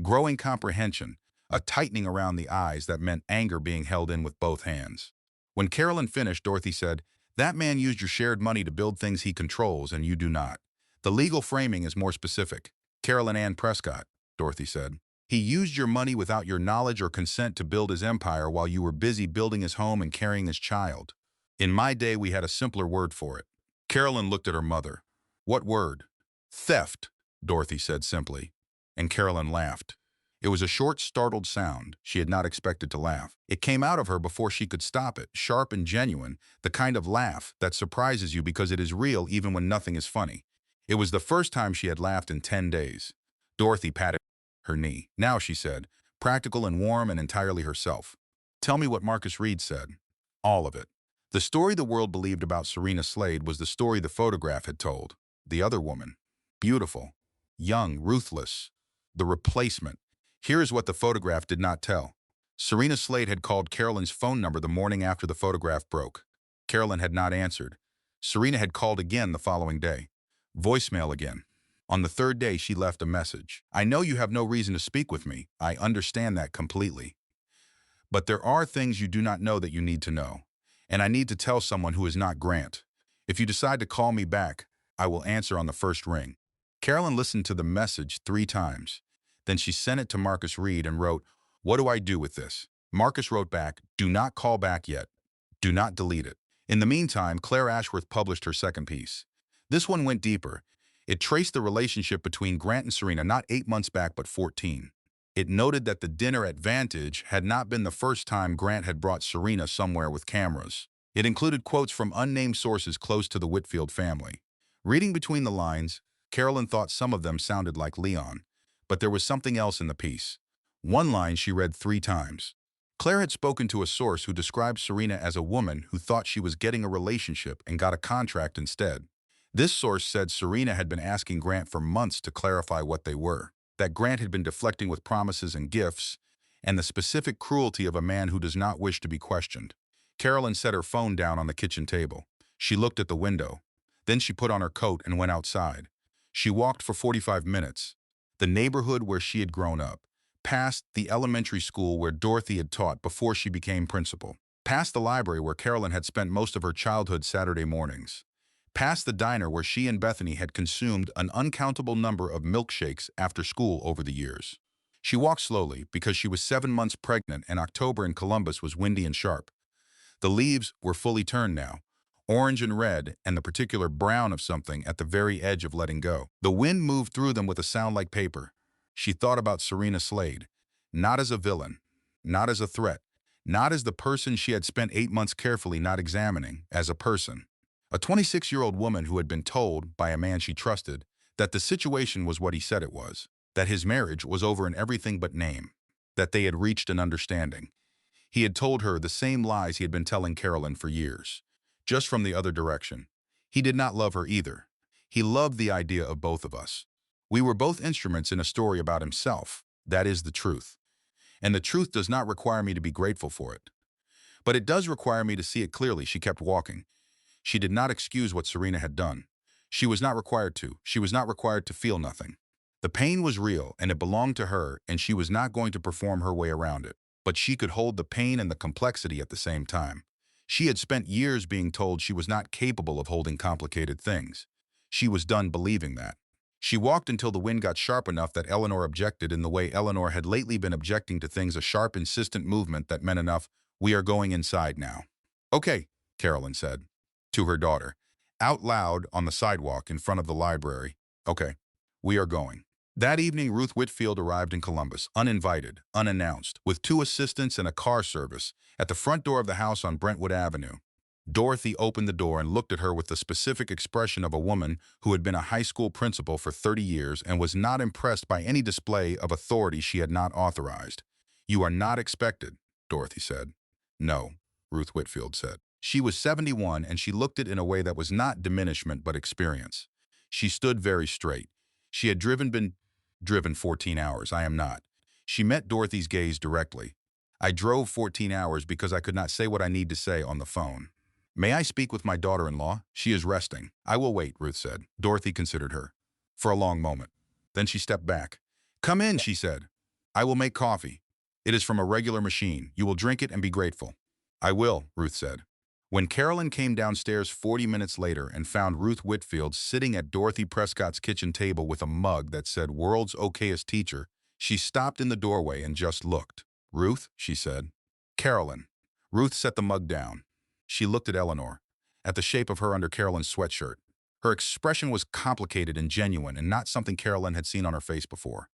[SPEAKER 3] growing comprehension, a tightening around the eyes that meant anger being held in with both hands. When Carolyn finished, Dorothy said, That man used your shared money to build things he controls, and you do not. The legal framing is more specific. Carolyn Ann Prescott, Dorothy said. He used your money without your knowledge or consent to build his empire while you were busy building his home and carrying his child. In my day, we had a simpler word for it. Carolyn looked at her mother. What word? Theft, Dorothy said simply. And Carolyn laughed. It was a short, startled sound. She had not expected to laugh. It came out of her before she could stop it, sharp and genuine, the kind of laugh that surprises you because it is real even when nothing is funny. It was the first time she had laughed in 10 days. Dorothy patted her knee. Now, she said, practical and warm and entirely herself. Tell me what Marcus Reed said. All of it. The story the world believed about Serena Slade was the story the photograph had told. The other woman. Beautiful. Young, ruthless. The replacement. Here is what the photograph did not tell. Serena Slade had called Carolyn's phone number the morning after the photograph broke. Carolyn had not answered. Serena had called again the following day. Voicemail again. On the third day, she left a message. I know you have no reason to speak with me. I understand that completely. But there are things you do not know that you need to know. And I need to tell someone who is not Grant. If you decide to call me back, I will answer on the first ring. Carolyn listened to the message 3 times. Then she sent it to Marcus Reed and wrote, what do I do with this? Marcus wrote back, do not call back yet. Do not delete it. In the meantime, Claire Ashworth published her second piece. This one went deeper. It traced the relationship between Grant and Serena not 8 months back but 14. It noted that the dinner at Vantage had not been the first time Grant had brought Serena somewhere with cameras. It included quotes from unnamed sources close to the Whitfield family. Reading between the lines, Carolyn thought some of them sounded like Leon, but there was something else in the piece. One line she read 3 times. Claire had spoken to a source who described Serena as a woman who thought she was getting a relationship and got a contract instead. This source said Serena had been asking Grant for months to clarify what they were, that Grant had been deflecting with promises and gifts, and the specific cruelty of a man who does not wish to be questioned. Carolyn set her phone down on the kitchen table. She looked at the window. Then she put on her coat and went outside. She walked for 45 minutes. The neighborhood where she had grown up, past the elementary school where Dorothy had taught before she became principal, past the library where Carolyn had spent most of her childhood Saturday mornings, past the diner where she and Bethany had consumed an uncountable number of milkshakes after school over the years. She walked slowly because she was 7 months pregnant and October in Columbus was windy and sharp. The leaves were fully turned now, orange and red and the particular brown of something at the very edge of letting go. The wind moved through them with a sound like paper. She thought about Serena Slade, not as a villain, not as a threat, not as the person she had spent 8 months carefully not examining, as a person. A 26-year-old woman who had been told, by a man she trusted, that the situation was what he said it was, that his marriage was over in everything but name, that they had reached an understanding. He had told her the same lies he had been telling Carolyn for years, just from the other direction. He did not love her either. He loved the idea of both of us. We were both instruments in a story about himself. That is the truth. And the truth does not require me to be grateful for it. But it does require me to see it clearly. She kept walking. She did not excuse what Serena had done. She was not required to. She was not required to feel nothing. The pain was real, and it belonged to her, and she was not going to perform her way around it. But she could hold the pain and the complexity at the same time. She had spent years being told she was not capable of holding complicated things. She was done believing that. She walked until the wind got sharp enough that Eleanor objected in the way Eleanor had lately been objecting to things, a sharp, insistent movement that meant enough. We are going inside now. Okay, Carolyn said to her daughter, out loud on the sidewalk in front of the library. Okay, we are going. That evening, Ruth Whitfield arrived in Columbus, uninvited, unannounced, with 2 assistants and a car service, at the front door of the house on Brentwood Avenue. Dorothy opened the door and looked at her with the specific expression of a woman who had been a high school principal for 30 years and was not impressed by any display of authority she had not authorized. You are not expected, Dorothy said. No, Ruth Whitfield said. She was 71 and she looked it in a way that was not diminishment but experience. She stood very straight. She had been driven 14 hours. I am not. She met Dorothy's gaze directly. I drove 14 hours because I could not say what I need to say on the phone. May I speak with my daughter-in-law? She is resting. I will wait, Ruth said. Dorothy considered her for a long moment. Then she stepped back. Come in, she said. I will make coffee. It is from a regular machine. You will drink it and be grateful. I will, Ruth said. When Carolyn came downstairs 40 minutes later and found Ruth Whitfield sitting at Dorothy Prescott's kitchen table with a mug that said "World's Okayest Teacher," she stopped in the doorway and just looked. Ruth, she said. Carolyn. Ruth set the mug down. She looked at Eleanor, at the shape of her under Carolyn's sweatshirt. Her expression was complicated and genuine and not something Carolyn had seen on her face before.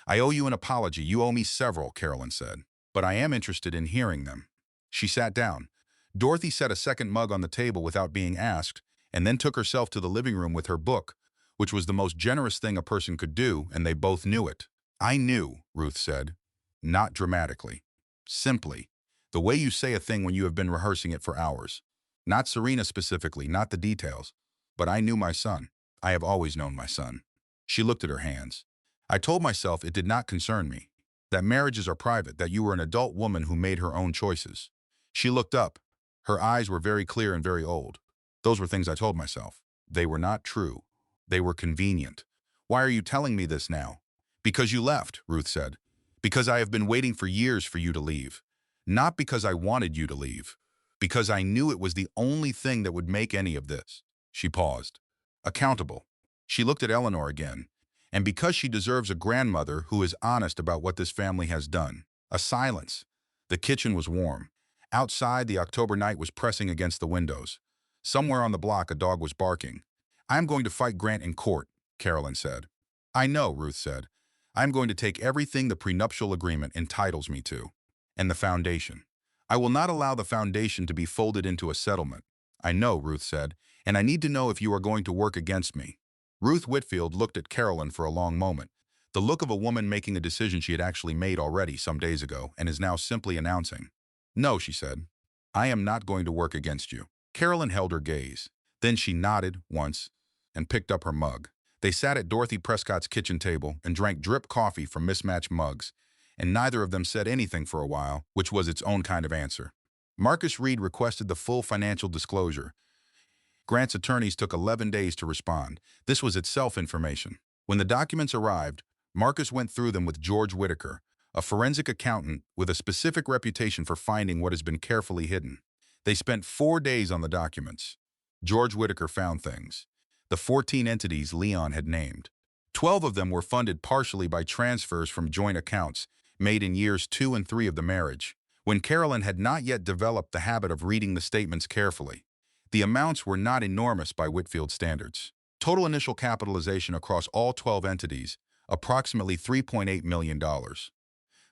[SPEAKER 3] I owe you an apology. You owe me several, Carolyn said. But I am interested in hearing them. She sat down. Dorothy set a second mug on the table without being asked, and then took herself to the living room with her book, which was the most generous thing a person could do, and they both knew it. I knew, Ruth said. Not dramatically. Simply. The way you say a thing when you have been rehearsing it for hours. Not Serena specifically, not the details. But I knew my son. I have always known my son. She looked at her hands. I told myself it did not concern me. That marriages are private, that you were an adult woman who made her own choices. She looked up. Her eyes were very clear and very old. Those were things I told myself. They were not true. They were convenient. Why are you telling me this now? Because you left, Ruth said. Because I have been waiting for years for you to leave. Not because I wanted you to leave. Because I knew it was the only thing that would make any of this. She paused. Accountable. She looked at Eleanor again. And because she deserves a grandmother who is honest about what this family has done. A silence. The kitchen was warm. Outside, the October night was pressing against the windows. Somewhere on the block, a dog was barking. I'm going to fight Grant in court, Carolyn said. I know, Ruth said. I'm going to take everything the prenuptial agreement entitles me to. And the foundation. I will not allow the foundation to be folded into a settlement. I know, Ruth said, and I need to know if you are going to work against me. Ruth Whitfield looked at Carolyn for a long moment, the look of a woman making a decision she had actually made already some days ago and is now simply announcing. No, she said. I am not going to work against you. Carolyn held her gaze. Then she nodded once and picked up her mug. They sat at Dorothy Prescott's kitchen table and drank drip coffee from mismatched mugs, and neither of them said anything for a while, which was its own kind of answer. Marcus Reed requested the full financial disclosure. Grant's attorneys took 11 days to respond. This was itself information. When the documents arrived, Marcus went through them with George Whitaker, a forensic accountant with a specific reputation for finding what has been carefully hidden. They spent 4 days on the documents. George Whitaker found things. The 14 entities Leon had named. 12 of them were funded partially by transfers from joint accounts made in years 2 and 3 of the marriage, when Carolyn had not yet developed the habit of reading the statements carefully. The amounts were not enormous by Whitfield standards. Total initial capitalization across all 12 entities, approximately $3.8 million.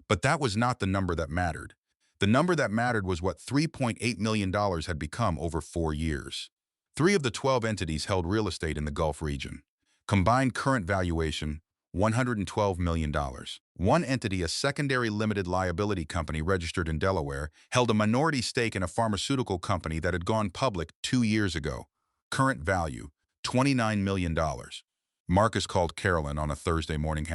[SPEAKER 3] But that was not the number that mattered. The number that mattered was what $3.8 million had become over 4 years. 3 of the 12 entities held real estate in the Gulf region. Combined current valuation, $112 million. One entity, a secondary limited liability company registered in Delaware, held a minority stake in a pharmaceutical company that had gone public 2 years ago. Current value, $29 million. Marcus called Carolyn on a Thursday morning.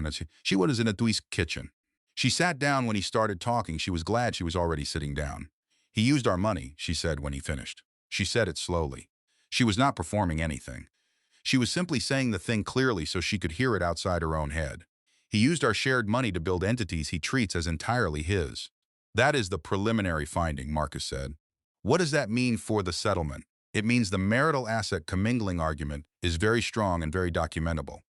[SPEAKER 3] She was in a Duis kitchen. She sat down when he started talking. She was glad she was already sitting down. He used our money, she said when he finished. She said it slowly. She was not performing anything. She was simply saying the thing clearly so she could hear it outside her own head. He used our shared money to build entities he treats as entirely his. That is the preliminary finding, Marcus said. What does that mean for the settlement? It means the marital asset commingling argument is very strong and very documentable.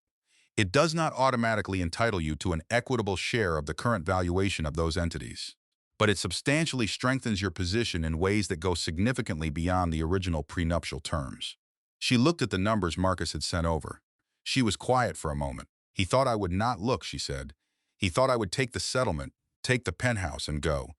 [SPEAKER 3] It does not automatically entitle you to an equitable share of the current valuation of those entities, but it substantially strengthens your position in ways that go significantly beyond the original prenuptial terms. She looked at the numbers Marcus had sent over. She was quiet for a moment. He thought I would not look, she said. He thought I would take the settlement, take the penthouse, and go.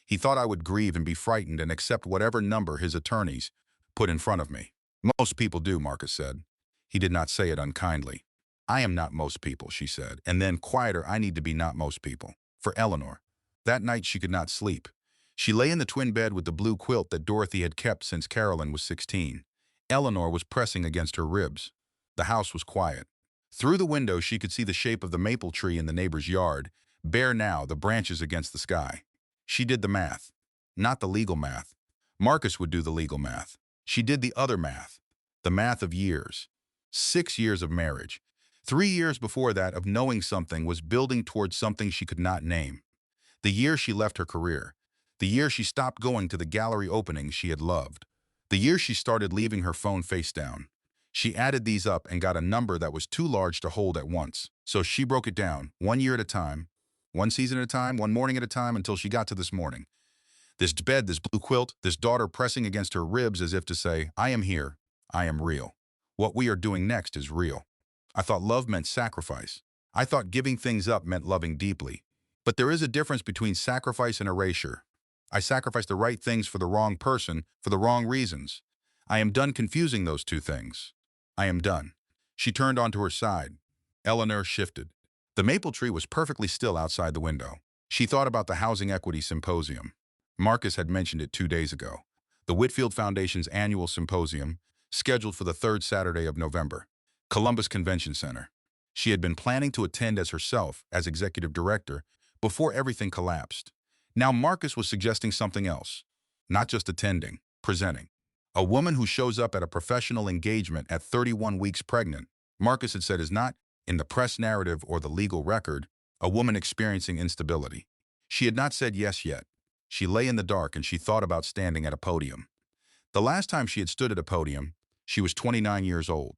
[SPEAKER 3] He thought I would grieve and be frightened and accept whatever number his attorneys put in front of me. Most people do, Marcus said. He did not say it unkindly. I am not most people, she said, and then quieter, I need to be not most people. For Eleanor. That night she could not sleep. She lay in the twin bed with the blue quilt that Dorothy had kept since Carolyn was 16. Eleanor was pressing against her ribs. The house was quiet. Through the window she could see the shape of the maple tree in the neighbor's yard, bare now, the branches against the sky. She did the math. Not the legal math. Marcus would do the legal math. She did the other math. The math of years. 6 years of marriage. 3 years before that of knowing something was building towards something she could not name. The year she left her career. The year she stopped going to the gallery openings she had loved. The year she started leaving her phone face down. She added these up and got a number that was too large to hold at once. So she broke it down, 1 year at a time, 1 season at a time, 1 morning at a time, until she got to this morning. This bed, this blue quilt, this daughter pressing against her ribs as if to say, I am here, I am real. What we are doing next is real. I thought love meant sacrifice. I thought giving things up meant loving deeply. But there is a difference between sacrifice and erasure. I sacrificed the right things for the wrong person, for the wrong reasons. I am done confusing those two things. I am done. She turned onto her side. Eleanor shifted. The maple tree was perfectly still outside the window. She thought about the Housing Equity Symposium. Marcus had mentioned it 2 days ago. The Whitfield Foundation's annual symposium, scheduled for the third Saturday of November. Columbus Convention Center. She had been planning to attend as herself, as executive director, before everything collapsed. Now Marcus was suggesting something else. Not just attending, presenting. A woman who shows up at a professional engagement at 31 weeks pregnant, Marcus had said is not, in the press narrative or the legal record, a woman experiencing instability. She had not said yes yet. She lay in the dark and she thought about standing at a podium. The last time she had stood at a podium, she was 29 years old.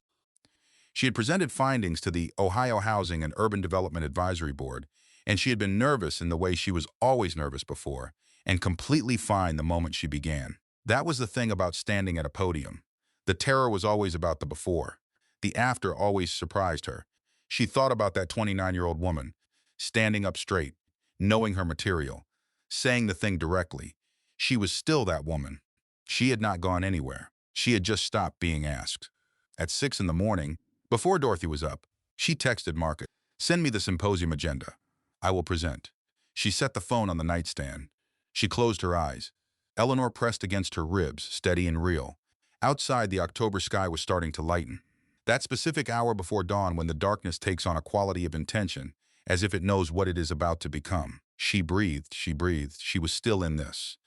[SPEAKER 3] She had presented findings to the Ohio Housing and Urban Development Advisory Board, and she had been nervous in the way she was always nervous before, and completely fine the moment she began. That was the thing about standing at a podium. The terror was always about the before. The after always surprised her. She thought about that 29-year-old woman, standing up straight, knowing her material, saying the thing directly. She was still that woman. She had not gone anywhere. She had just stopped being asked. At 6 in the morning, before Dorothy was up, she texted Marcus, "Send me the symposium agenda. I will present." She set the phone on the nightstand. She closed her eyes. Eleanor pressed against her ribs, steady and real. Outside, the October sky was starting to lighten. That specific hour before dawn when the darkness takes on a quality of intention, as if it knows what it is about to become. She breathed, she breathed. She was still in this.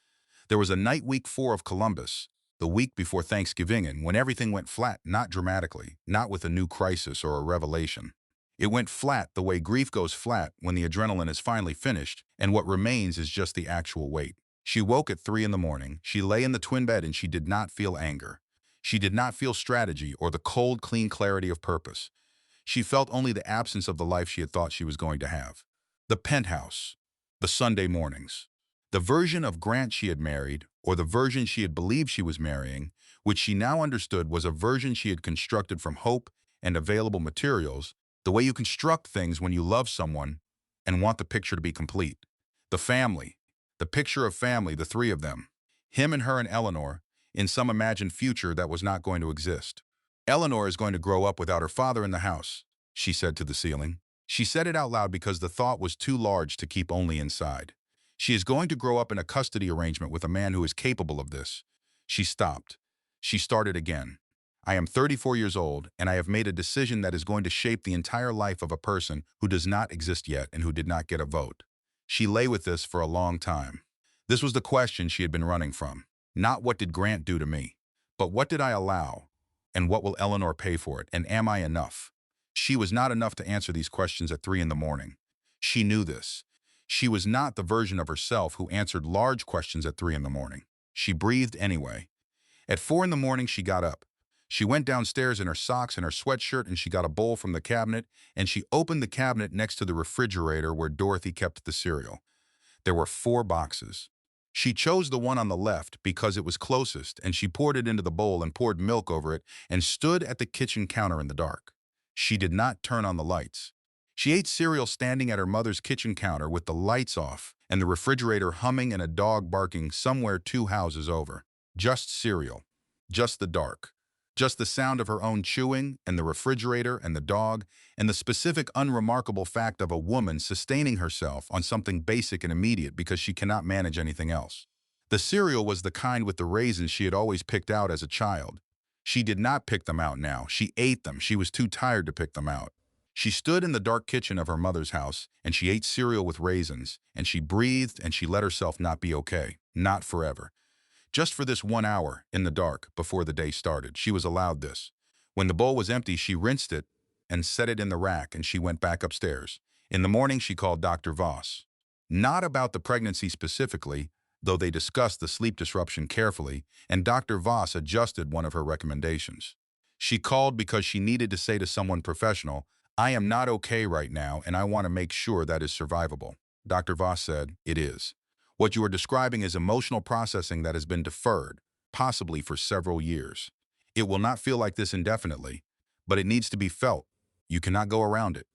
[SPEAKER 3] There was a night week 4 of Columbus, the week before Thanksgiving, and when everything went flat, not dramatically, not with a new crisis or a revelation. It went flat the way grief goes flat when the adrenaline is finally finished, and what remains is just the actual weight. She woke at 3 in the morning. She lay in the twin bed and she did not feel anger. She did not feel strategy or the cold, clean clarity of purpose. She felt only the absence of the life she had thought she was going to have. The penthouse. The Sunday mornings. The version of Grant she had married, or the version she had believed she was marrying, which she now understood was a version she had constructed from hope and available materials, the way you construct things when you love someone and want the picture to be complete. The family. The picture of family, the three of them. Him and her and Eleanor, in some imagined future that was not going to exist. "Eleanor is going to grow up without her father in the house," she said to the ceiling. She said it out loud because the thought was too large to keep only inside. She is going to grow up in a custody arrangement with a man who is capable of this. She stopped. She started again. "I am 34 years old, and I have made a decision that is going to shape the entire life of a person who does not exist yet and who did not get a vote." She lay with this for a long time. This was the question she had been running from. Not what did Grant do to me, but what did I allow? And what will Eleanor pay for it? And am I enough? She was not enough to answer these questions at 3 in the morning. She knew this. She was not the version of herself who answered large questions at 3 in the morning. She breathed anyway. At 4 in the morning, she got up. She went downstairs in her socks and her sweatshirt and she got a bowl from the cabinet and she opened the cabinet next to the refrigerator where Dorothy kept the cereal. There were 4 boxes. She chose the one on the left because it was closest and she poured it into the bowl and poured milk over it and stood at the kitchen counter in the dark. She did not turn on the lights. She ate cereal standing at her mother's kitchen counter with the lights off and the refrigerator humming and a dog barking somewhere 2 houses over. Just cereal. Just the dark. Just the sound of her own chewing and the refrigerator and the dog and the specific unremarkable fact of a woman sustaining herself on something basic and immediate because she cannot manage anything else. The cereal was the kind with the raisins she had always picked out as a child. She did not pick them out now. She ate them. She was too tired to pick them out. She stood in the dark kitchen of her mother's house and she ate cereal with raisins and she breathed and she let herself not be okay. Not forever. Just for this 1 hour, in the dark, before the day started, she was allowed this. When the bowl was empty, she rinsed it and set it in the rack and she went back upstairs. In the morning, she called Dr. Voss. Not about the pregnancy specifically, though they discussed the sleep disruption carefully, and Dr. Voss adjusted one of her recommendations. She called because she needed to say to someone professional, "I am not okay right now and I want to make sure that is survivable." Dr. Voss said, "It is. What you are describing is emotional processing that has been deferred, possibly for several years. It will not feel like this indefinitely, but it needs to be felt. You cannot go around it.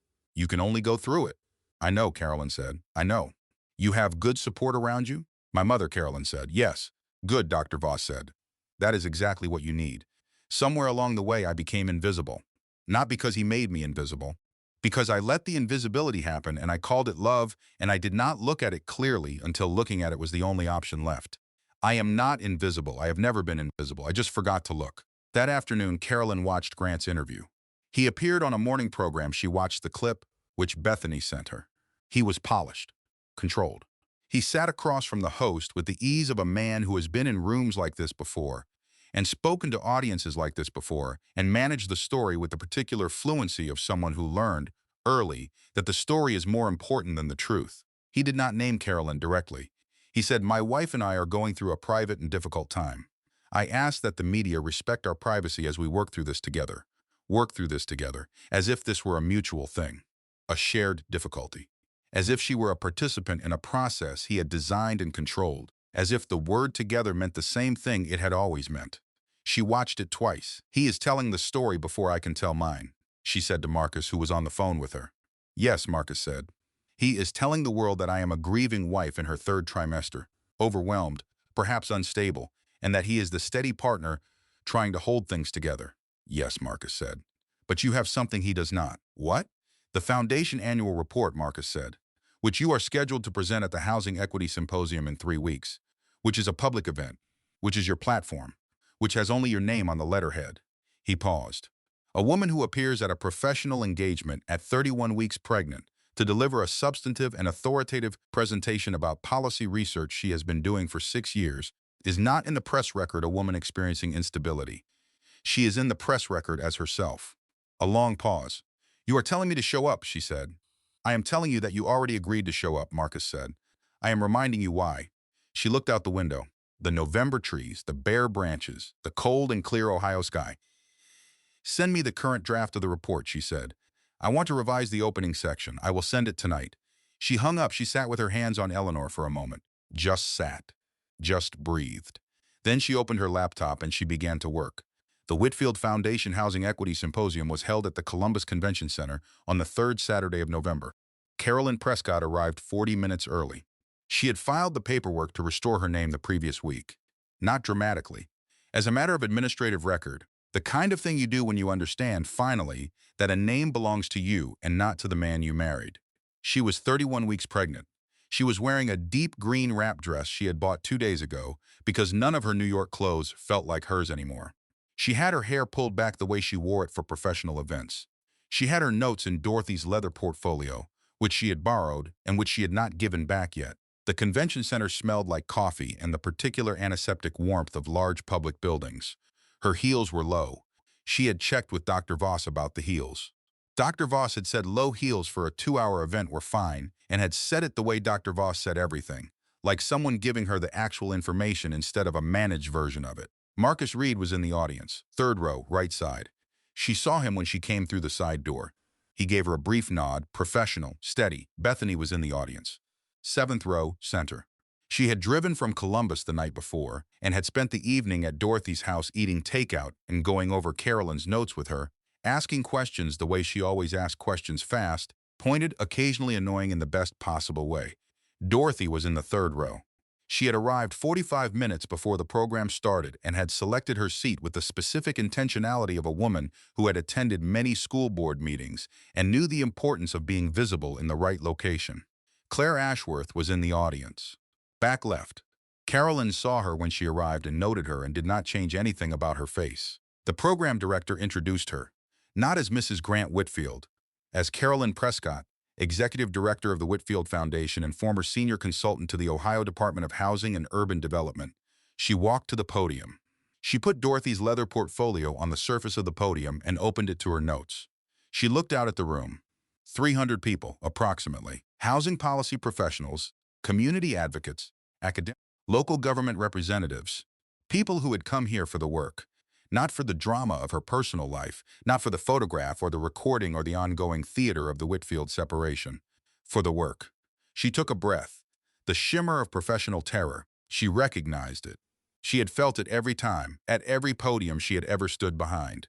[SPEAKER 3] You can only go through it. I know, Carolyn said. I know. You have good support around you? My mother, Carolyn said. Yes. Good, Dr. Voss said. That is exactly what you need. Somewhere along the way, I became invisible. Not because he made me invisible. Because I let the invisibility happen and I called it love, and I did not look at it clearly until looking at it was the only option left. I am not invisible. I have never been invisible. I just forgot to look. That afternoon, Carolyn watched Grant's interview. He appeared on a morning program. She watched the clip, which Bethany sent her. He was polished, controlled. He sat across from the host with the ease of a man who has been in rooms like this before and spoken to audiences like this before and managed the story with the particular fluency of someone who learned early that the story is more important than the truth. He did not name Carolyn directly. He said, "My wife and I are going through a private and difficult time. I ask that the media respect our privacy as we work through this together. Work through this together, as if this were a mutual thing, a shared difficulty. As if she were a participant in a process he had designed and controlled, as if the word together meant the same thing it had always meant." She watched it twice. "He is telling the story before I can tell mine," she said to Marcus, who was on the phone with her. "Yes," Marcus said. "He is telling the world that I am a grieving wife in her third trimester, overwhelmed, perhaps unstable, and that he is the steady partner trying to hold things together." "Yes," Marcus said. "But you have something he does not." "What?" "The Foundation Annual Report," Marcus said, "which you are scheduled to present at the Housing Equity Symposium in 3 weeks, which is a public event, which is your platform, which has only your name on the letterhead." He paused. "A woman who appears at a professional engagement at 31 weeks pregnant to deliver a substantive and authoritative presentation about policy research she has been doing for 6 years is not in the press record a woman experiencing instability. She is in the press record as herself." A long pause. "You are telling me to show up," she said. "I am telling you that you already agreed to show up," Marcus said. "I am reminding you why." She looked out the window. The November trees, the bare branches, the cold and clear Ohio sky. "Send me the current draft of the report," she said. "I want to revise the opening section. I will send it tonight." She hung up. She sat with her hands on Eleanor for a moment. Just sat. Just breathed. Then she opened her laptop and she began to work. The Whitfield Foundation Housing Equity Symposium was held at the Columbus Convention Center on the 3rd Saturday of November. Carolyn Prescott arrived 40 minutes early. She had filed the paperwork to restore her name the previous week. Not dramatically. As a matter of administrative record, the kind of thing you do when you understand, finally, that a name belongs to you and not to the man you married. She was 31 weeks pregnant. She was wearing a deep green wrap dress she had bought 2 days ago because none of her New York clothes felt like hers anymore. She had her hair pulled back the way she wore it for professional events. She had her notes in Dorothy's leather portfolio, which she had borrowed and which she had not given back yet. The convention center smelled like coffee and the particular antiseptic warmth of large public buildings. Her heels were low. She had checked with Dr. Voss about the heels. Dr. Voss had said low heels for a 2-hour event were fine and had said it the way Dr. Voss said everything, like someone giving her the actual information instead of a managed version of it. Marcus Reed was in the audience, 3rd row, right side. She saw him when she came through the side door. He gave her a brief nod, professional, steady. Bethany was in the audience, 7th row, center. She had driven from Columbus the night before and had spent the evening at Dorothy's house eating takeout and going over Carolyn's notes with her, asking questions the way she always asked questions, fast, pointed, occasionally annoying in the best possible way. Dorothy was in the 3rd row. She had arrived 45 minutes before the program started and had selected her seat with the specific intentionality of a woman who had attended many school board meetings and knew the importance of being visible in the right location. Claire Ashworth was in the audience. Back left. Carolyn saw her when she arrived and noted her and did not change anything about her face. The program director introduced her, not as Mrs. Grant Whitfield, as Carolyn Prescott, Executive Director of the Whitfield Foundation and former Senior Consultant to the Ohio Department of Housing and Urban Development. She walked to the podium. She put Dorothy's leather portfolio on the surface of the podium and opened it to her notes. She looked out at the room. 300 people, approximately. Housing policy professionals, community advocates, academic, local government representatives, people who had come here for the work, not for the drama of her personal life, not for the photograph or the recording or the ongoing theater of the Whitfield separation, for the work. She took a breath. The shimmer of professional terror. She recognized it. She had felt it every time, at every podium she had ever stood behind.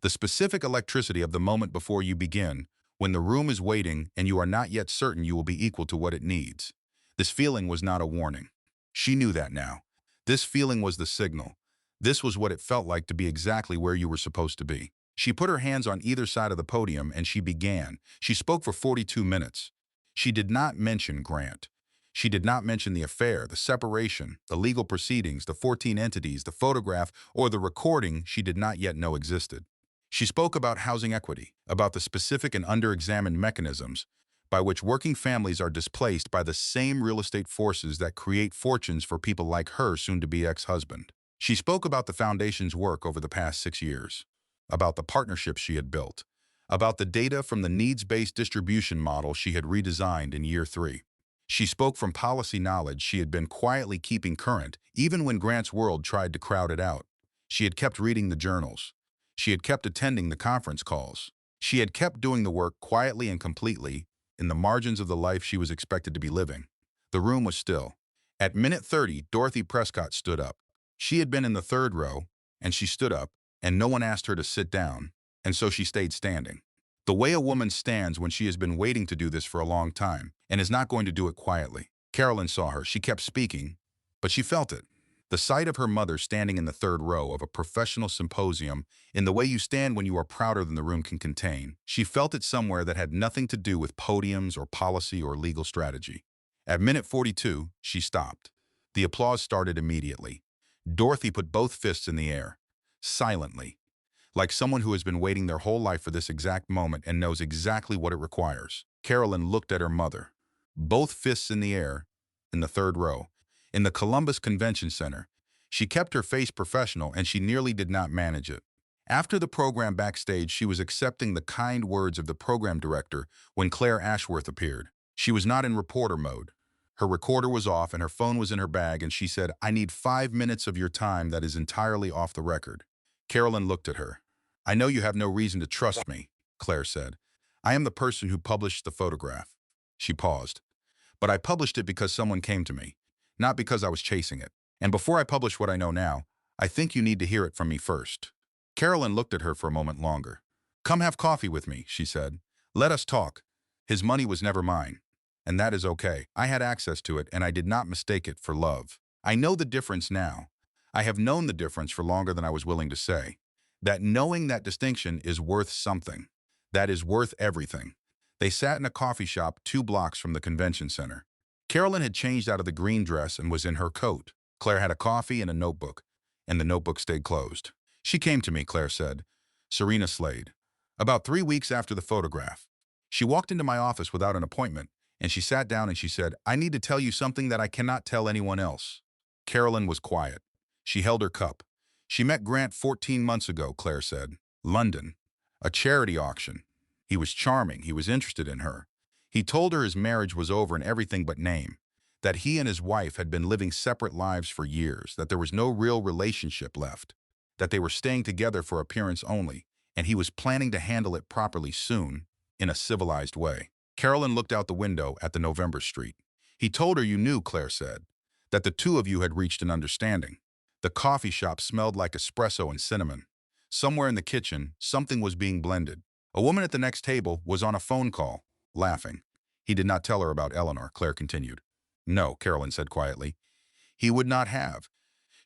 [SPEAKER 3] The specific electricity of the moment before you begin, when the room is waiting and you are not yet certain you will be equal to what it needs. This feeling was not a warning. She knew that now. This feeling was the signal. This was what it felt like to be exactly where you were supposed to be. She put her hands on either side of the podium and she began. She spoke for 42 minutes. She did not mention Grant. She did not mention the affair, the separation, the legal proceedings, the 14 entities, the photograph, or the recording she did not yet know existed. She spoke about housing equity, about the specific and under-examined mechanisms by which working families are displaced by the same real estate forces that create fortunes for people like her soon-to-be ex-husband. She spoke about the foundation's work over the past 6 years, about the partnerships she had built, about the data from the needs-based distribution model she had redesigned in year 3. She spoke from policy knowledge she had been quietly keeping current, even when Grant's world tried to crowd it out. She had kept reading the journals. She had kept attending the conference calls. She had kept doing the work quietly and completely in the margins of the life she was expected to be living. The room was still. At minute 30, Dorothy Prescott stood up. She had been in the 3rd row, and she stood up, and no one asked her to sit down, and so she stayed standing. The way a woman stands when she has been waiting to do this for a long time and is not going to do it quietly. Carolyn saw her. She kept speaking, but she felt it. The sight of her mother standing in the 3rd row of a professional symposium in the way you stand when you are prouder than the room can contain. She felt it somewhere that had nothing to do with podiums or policy or legal strategy. At minute 42, she stopped. The applause started immediately. Dorothy put both fists in the air, silently, like someone who has been waiting their whole life for this exact moment and knows exactly what it requires. Carolyn looked at her mother. Both fists in the air, in the 3rd row, in the Columbus Convention Center. She kept her face professional and she nearly did not manage it. After the program backstage, she was accepting the kind words of the program director when Claire Ashworth appeared. She was not in reporter mode. Her recorder was off and her phone was in her bag, and she said, "I need 5 minutes of your time that is entirely off the record." Carolyn looked at her. "I know you have no reason to trust me," Claire said. "I am the person who published the photograph." She paused. "But I published it because someone came to me, not because I was chasing it. And before I publish what I know now, I think you need to hear it from me first." Carolyn looked at her for a moment longer. "Come have coffee with me," she said. "Let us talk. His money was never mine. And that is okay. I had access to it, and I did not mistake it for love. I know the difference now. I have known the difference for longer than I was willing to say. That knowing that distinction is worth something. That is worth everything." They sat in a coffee shop 2 blocks from the convention center. Carolyn had changed out of the green dress and was in her coat. Claire had a coffee and a notebook, and the notebook stayed closed. "She came to me," Claire said. "Serena Slade. About 3 weeks after the photograph. She walked into my office without an appointment, and she sat down and she said, 'I need to tell you something that I cannot tell anyone else.'" Carolyn was quiet. She held her cup. "She met Grant 14 months ago," Claire said. "London. A charity auction. He was charming. He was interested in her. He told her his marriage was over in everything but name, that he and his wife had been living separate lives for years, that there was no real relationship left, that they were staying together for appearance only, and he was planning to handle it properly soon, in a civilized way." Carolyn looked out the window at the November street. "He told her you knew," Claire said, "that the 2 of you had reached an understanding." The coffee shop smelled like espresso and cinnamon. Somewhere in the kitchen, something was being blended. A woman at the next table was on a phone call, laughing. "He did not tell her about Eleanor," Claire continued. "No," Carolyn said quietly. "He would not have.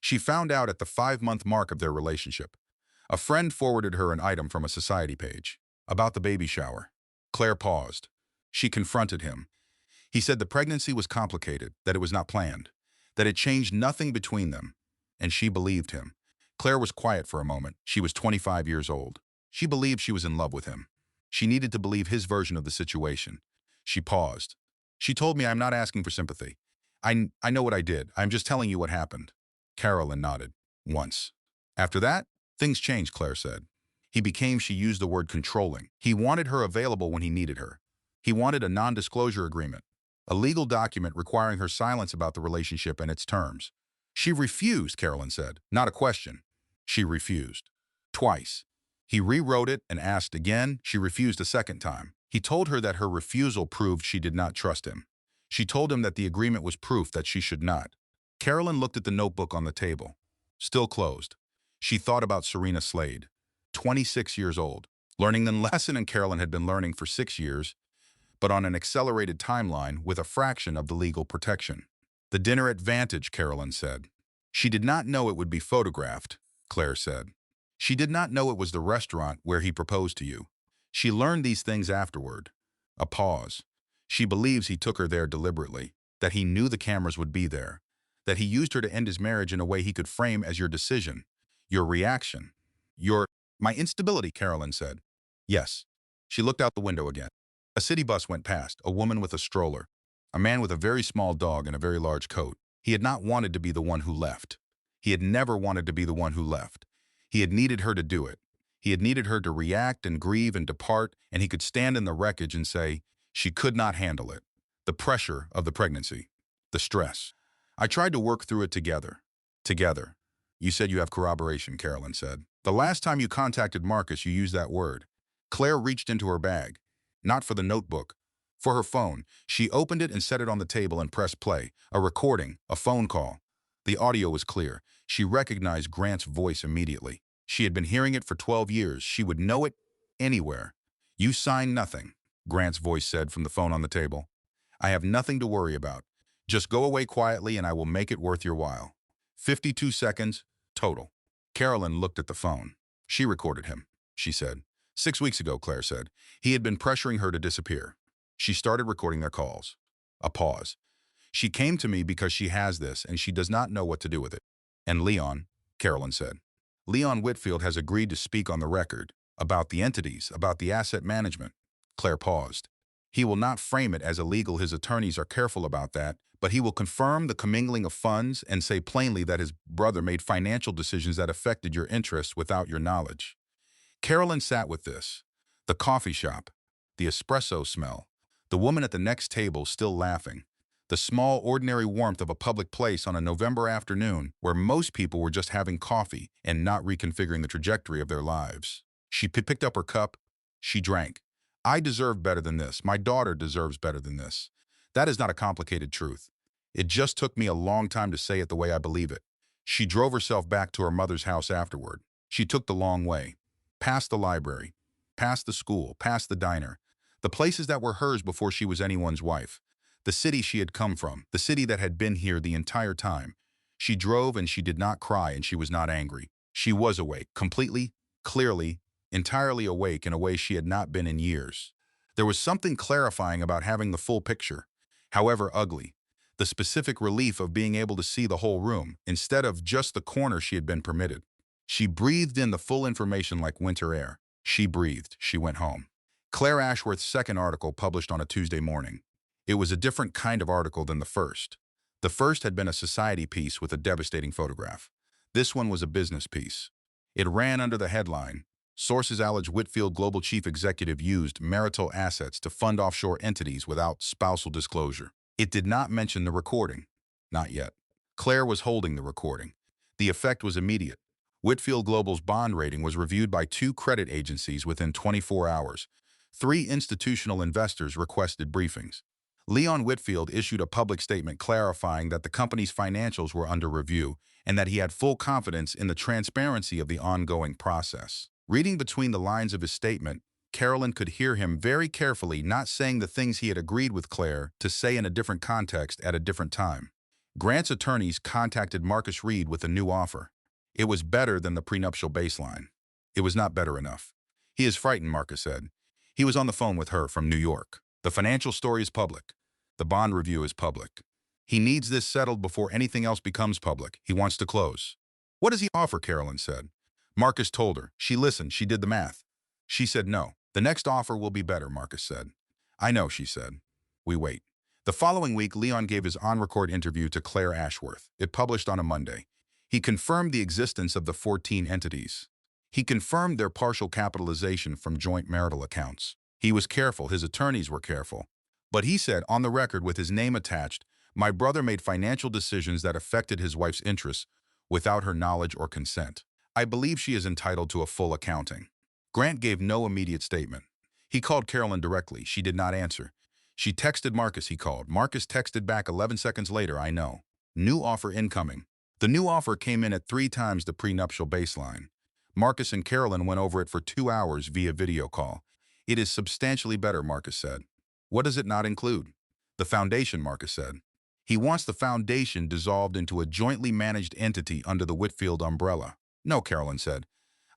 [SPEAKER 3] She found out at the 5-month mark of their relationship. A friend forwarded her an item from a society page about the baby shower." Claire paused. She confronted him. He said the pregnancy was complicated, that it was not planned, that it changed nothing between them, and she believed him. Claire was quiet for a moment. She was 25 years old. She believed she was in love with him. She needed to believe his version of the situation. She paused. "She told me I'm not asking for sympathy. I know what I did. I'm just telling you what happened." Carolyn nodded. "Once. After that, things changed," Claire said. "He became," she used the word, "controlling. He wanted her available when he needed her. He wanted a non-disclosure agreement, a legal document requiring her silence about the relationship and its terms. She refused," Carolyn said. "Not a question. She refused. Twice. He rewrote it and asked again. She refused a second time. He told her that her refusal proved she did not trust him. She told him that the agreement was proof that she should not." Carolyn looked at the notebook on the table, still closed. She thought about Serena Slade, 26 years old. learning the lesson and Carolyn had been learning for 6 years, but on an accelerated timeline with a fraction of the legal protection. The dinner at Vantage, Carolyn said. She did not know it would be photographed, Claire said. She did not know it was the restaurant where he proposed to you. She learned these things afterward. A pause. She believes he took her there deliberately, that he knew the cameras would be there, that he used her to end his marriage in a way he could frame as your decision, your reaction, my instability, Carolyn said. Yes. She looked out the window again. A city bus went past, a woman with a stroller, a man with a very small dog and a very large coat. He had not wanted to be the one who left. He had never wanted to be the one who left. He had needed her to do it. He had needed her to react and grieve and depart, and he could stand in the wreckage and say, she could not handle it. The pressure of the pregnancy. The stress. I tried to work through it together. Together. You said you have corroboration, Carolyn said. The last time you contacted Marcus, you used that word. Claire reached into her bag. Not for the notebook. For her phone. She opened it and set it on the table and pressed play. A recording. A phone call. The audio was clear. She recognized Grant's voice immediately. She had been hearing it for 12 years. She would know it anywhere. You signed nothing, Grant's voice said from the phone on the table. I have nothing to worry about. Just go away quietly and I will make it worth your while. 52 seconds, total. Carolyn looked at the phone. She recorded him, she said. 6 weeks ago, Claire said. He had been pressuring her to disappear. She started recording their calls. A pause. She came to me because she has this and she does not know what to do with it. And Leon, Carolyn said. Leon Whitfield has agreed to speak on the record, about the entities, about the asset management. Claire paused. He will not frame it as illegal, his attorneys are careful about that, but he will confirm the commingling of funds and say plainly that his brother made financial decisions that affected your interests without your knowledge. Carolyn sat with this. The coffee shop, the espresso smell, the woman at the next table still laughing, the small, ordinary warmth of a public place on a November afternoon where most people were just having coffee and not reconfiguring the trajectory of their lives. She picked up her cup. She drank. I deserve better than this. My daughter deserves better than this. That is not a complicated truth. It just took me a long time to say it the way I believe it. She drove herself back to her mother's house afterward. She took the long way. Past the library, past the school, past the diner, the places that were hers before she was anyone's wife. The city she had come from, the city that had been here the entire time. She drove and she did not cry and she was not angry. She was awake, completely, clearly, entirely awake in a way she had not been in years. There was something clarifying about having the full picture, however ugly. The specific relief of being able to see the whole room, instead of just the corner she had been permitted. She breathed in the full information like winter air. She breathed. She went home. Claire Ashworth's second article published on a Tuesday morning. It was a different kind of article than the first. The first had been a society piece with a devastating photograph. This one was a business piece. It ran under the headline, Sources allege Whitfield Global Chief Executive used marital assets to fund offshore entities without spousal disclosure. It did not mention the recording. Not yet. Claire was holding the recording. The effect was immediate. Whitfield Global's bond rating was reviewed by 2 credit agencies within 24 hours. 3 institutional investors requested briefings. Leon Whitfield issued a public statement clarifying that the company's financials were under review and that he had full confidence in the transparency of the ongoing process. Reading between the lines of his statement, Carolyn could hear him very carefully not saying the things he had agreed with Claire to say in a different context at a different time. Grant's attorneys contacted Marcus Reed with a new offer. It was better than the prenuptial baseline. It was not better enough. He is frightened, Marcus said. He was on the phone with her from New York. The financial story is public. The bond review is public. He needs this settled before anything else becomes public. He wants to close. What does he offer, Carolyn said. Marcus told her. She listened. She did the math. She said no. The next offer will be better, Marcus said. I know, she said. We wait. The following week, Leon gave his on-record interview to Claire Ashworth. It published on a Monday. He confirmed the existence of the 14 entities. He confirmed their partial capitalization from joint marital accounts. He was careful. His attorneys were careful. But he said, on the record with his name attached, my brother made financial decisions that affected his wife's interests without her knowledge or consent. I believe she is entitled to a full accounting. Grant gave no immediate statement. He called Carolyn directly. She did not answer. She texted Marcus, he called. Marcus texted back 11 seconds later, I know. New offer incoming. The new offer came in at 3 times the prenuptial baseline. Marcus and Carolyn went over it for 2 hours via video call. It is substantially better, Marcus said. What does it not include? The foundation, Marcus said. He wants the foundation dissolved into a jointly managed entity under the Whitfield umbrella. No, Carolyn said.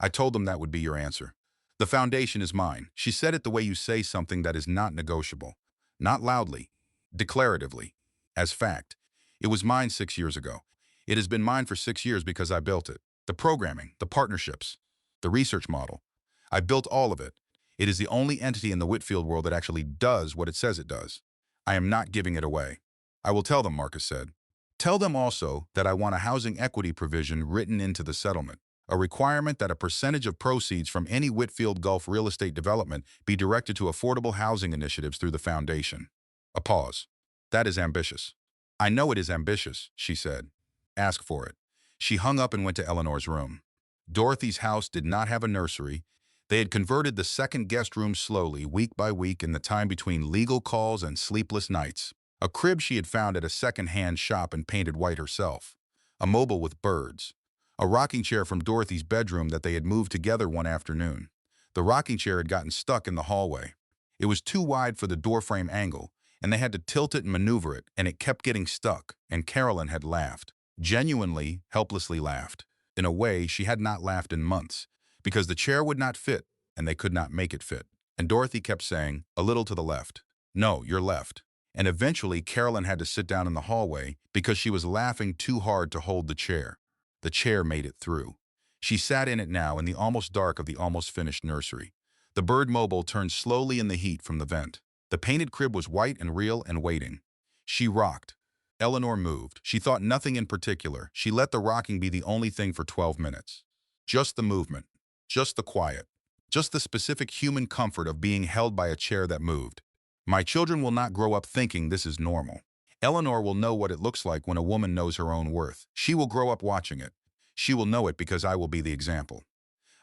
[SPEAKER 3] I told them that would be your answer. The foundation is mine. She said it the way you say something that is not negotiable. Not loudly, declaratively, as fact. It was mine 6 years ago. It has been mine for 6 years because I built it. The programming, the partnerships, the research model. I built all of it. It is the only entity in the Whitfield world that actually does what it says it does. I am not giving it away. I will tell them, Marcus said. Tell them also that I want a housing equity provision written into the settlement, a requirement that a percentage of proceeds from any Whitfield Gulf real estate development be directed to affordable housing initiatives through the foundation. A pause. That is ambitious. I know it is ambitious, she said. Ask for it. She hung up and went to Eleanor's room. Dorothy's house did not have a nursery. They had converted the second guest room slowly, week by week, in the time between legal calls and sleepless nights. A crib she had found at a second-hand shop and painted white herself. A mobile with birds. A rocking chair from Dorothy's bedroom that they had moved together one afternoon. The rocking chair had gotten stuck in the hallway. It was too wide for the doorframe angle, and they had to tilt it and maneuver it, and it kept getting stuck, and Carolyn had laughed. Genuinely, helplessly laughed. In a way, she had not laughed in months, because the chair would not fit, and they could not make it fit. And Dorothy kept saying, a little to the left. No, you're left. And eventually, Carolyn had to sit down in the hallway because she was laughing too hard to hold the chair. The chair made it through. She sat in it now in the almost dark of the almost finished nursery. The bird mobile turned slowly in the heat from the vent. The painted crib was white and real and waiting. She rocked. Eleanor moved. She thought nothing in particular. She let the rocking be the only thing for 12 minutes. Just the movement. Just the quiet. Just the specific human comfort of being held by a chair that moved. My children will not grow up thinking this is normal. Eleanor will know what it looks like when a woman knows her own worth. She will grow up watching it. She will know it because I will be the example.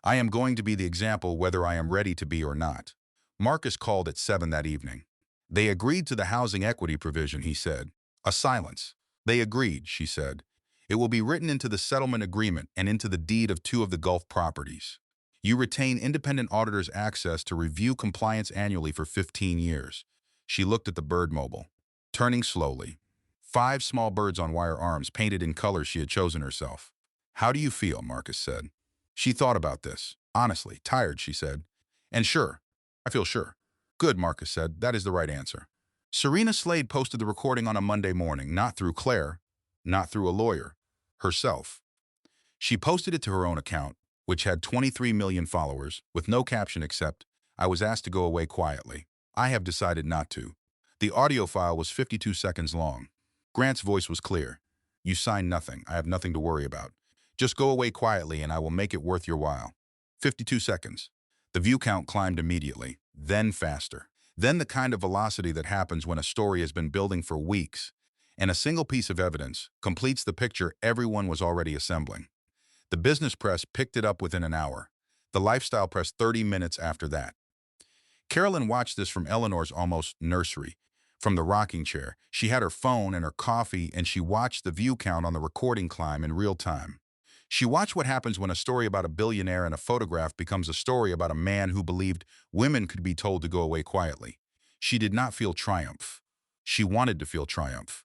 [SPEAKER 3] I am going to be the example whether I am ready to be or not. Marcus called at 7 that evening. They agreed to the housing equity provision, he said. A silence. They agreed, she said. It will be written into the settlement agreement and into the deed of 2 of the Gulf properties. You retain independent auditors' access to review compliance annually for 15 years. She looked at the bird mobile, turning slowly. 5 small birds on wire arms painted in colors she had chosen herself. How do you feel? Marcus said. She thought about this. Honestly, tired, she said. And sure. I feel sure. Good, Marcus said. That is the right answer. Serena Slade posted the recording on a Monday morning, not through Claire, not through a lawyer, herself. She posted it to her own account, which had 23 million followers, with no caption except, I was asked to go away quietly. I have decided not to. The audio file was 52 seconds long. Grant's voice was clear. You signed nothing. I have nothing to worry about. Just go away quietly and I will make it worth your while. 52 seconds. The view count climbed immediately, then faster. Then the kind of velocity that happens when a story has been building for weeks, and a single piece of evidence completes the picture everyone was already assembling. The business press picked it up within an hour. The lifestyle press 30 minutes after that. Carolyn watched this from Eleanor's almost nursery. From the rocking chair, she had her phone and her coffee, and she watched the view count on the recording climb in real time. She watched what happens when a story about a billionaire and a photograph becomes a story about a man who believed women could be told to go away quietly. She did not feel triumph. She wanted to feel triumph.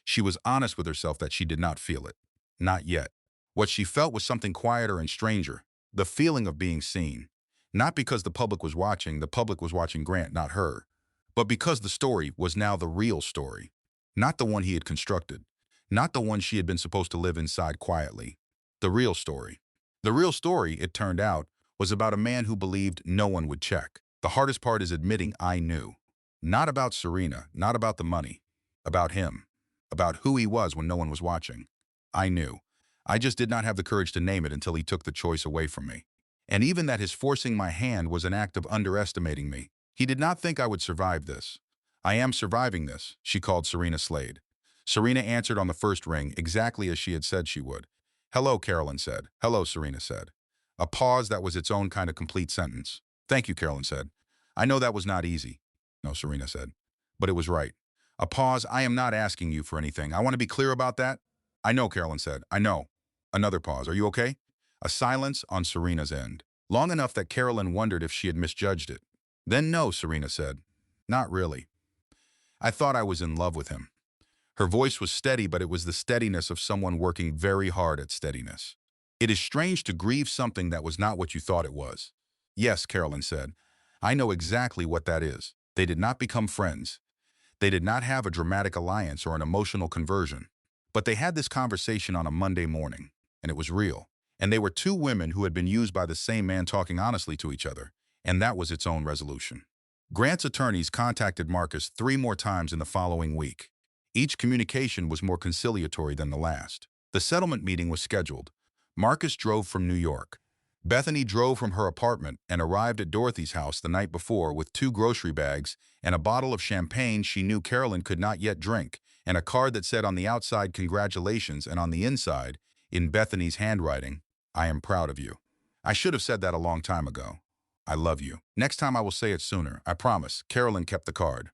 [SPEAKER 3] She was honest with herself that she did not feel it. Not yet. What she felt was something quieter and stranger, the feeling of being seen. Not because the public was watching Grant, not her, but because the story was now the real story, not the one he had constructed, not the one she had been supposed to live inside quietly. The real story. The real story, it turned out, was about a man who believed no one would check. The hardest part is admitting I knew. Not about Serena, not about the money. About him. About who he was when no one was watching. I knew. I just did not have the courage to name it until he took the choice away from me. And even that his forcing my hand was an act of underestimating me. He did not think I would survive this. I am surviving this, she called Serena Slade. Serena answered on the first ring exactly as she had said she would. Hello, Carolyn said. Hello, Serena said. A pause that was its own kind of complete sentence. Thank you, Carolyn said. I know that was not easy. No, Serena said. But it was right. A pause. I am not asking you for anything. I want to be clear about that. I know, Carolyn said. I know. Another pause. Are you okay? A silence on Serena's end, long enough that Carolyn wondered if she had misjudged it. Then no, Serena said. Not really. I thought I was in love with him. Her voice was steady, but it was the steadiness of someone working very hard at steadiness. It is strange to grieve something that was not what you thought it was. Yes, Carolyn said. I know exactly what that is. They did not become friends. They did not have a dramatic alliance or an emotional conversion. But they had this conversation on a Monday morning, and it was real. And they were two women who had been used by the same man talking honestly to each other, and that was its own resolution. Grant's attorneys contacted Marcus 3 more times in the following week. Each communication was more conciliatory than the last. The settlement meeting was scheduled. Marcus drove from New York. Bethany drove from her apartment and arrived at Dorothy's house the night before with 2 grocery bags and a bottle of champagne she knew Carolyn could not yet drink, and a card that said on the outside, "Congratulations," and on the inside, in Bethany's handwriting, "I am proud of you. I should have said that a long time ago. I love you. Next time I will say it sooner, I promise." Carolyn kept the card.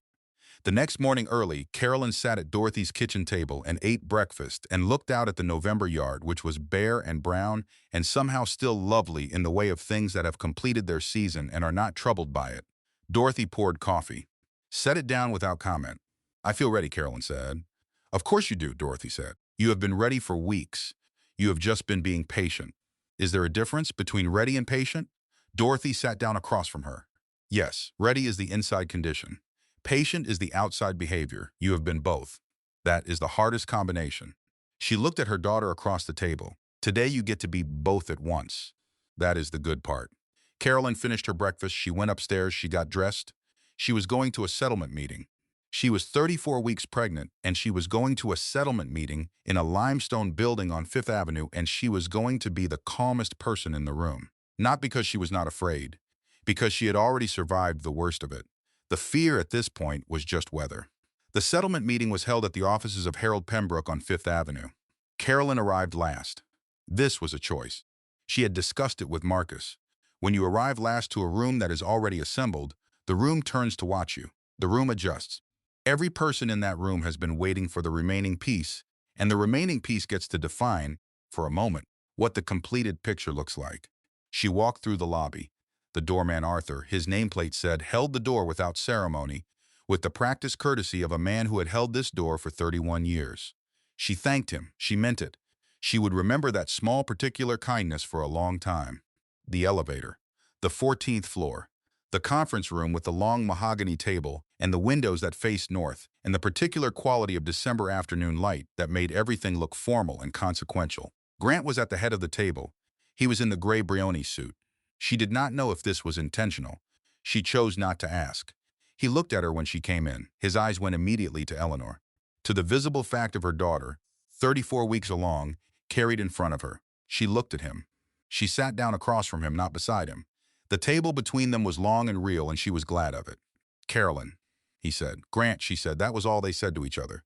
[SPEAKER 3] The next morning early, Carolyn sat at Dorothy's kitchen table and ate breakfast and looked out at the November yard, which was bare and brown and somehow still lovely in the way of things that have completed their season and are not troubled by it. Dorothy poured coffee. Set it down without comment. "I feel ready," Carolyn said. "Of course you do," Dorothy said. "You have been ready for weeks. You have just been being patient." "Is there a difference between ready and patient?" Dorothy sat down across from her. "Yes, ready is the inside condition. Patient is the outside behavior. You have been both. That is the hardest combination." She looked at her daughter across the table. "Today you get to be both at once. That is the good part." Carolyn finished her breakfast. She went upstairs. She got dressed. She was going to a settlement meeting. She was 34 weeks pregnant, and she was going to a settlement meeting in a limestone building on Fifth Avenue, and she was going to be the calmest person in the room. Not because she was not afraid, because she had already survived the worst of it. The fear at this point was just weather. The settlement meeting was held at the offices of Harold Pembroke on Fifth Avenue. Carolyn arrived last. This was a choice. She had discussed it with Marcus. When you arrive last to a room that is already assembled, the room turns to watch you. The room adjusts. Every person in that room has been waiting for the remaining piece, and the remaining piece gets to define, for a moment, what the completed picture looks like. She walked through the lobby. The doorman Arthur, his nameplate said, held the door without ceremony, with the practiced courtesy of a man who had held this door for 31 years. She thanked him. She meant it. She would remember that small particular kindness for a long time. The elevator. The 14th floor. The conference room with the long mahogany table and the windows that faced north, and the particular quality of December afternoon light that made everything look formal and consequential. Grant was at the head of the table. He was in the gray Brioni suit. She did not know if this was intentional. She chose not to ask. He looked at her when she came in. His eyes went immediately to Eleanor, to the visible fact of her daughter, 34 weeks along, carried in front of her. She looked at him. She sat down across from him, not beside him. The table between them was long and real, and she was glad of it. "Carolyn," he said. "Grant," she said. That was all they said to each other.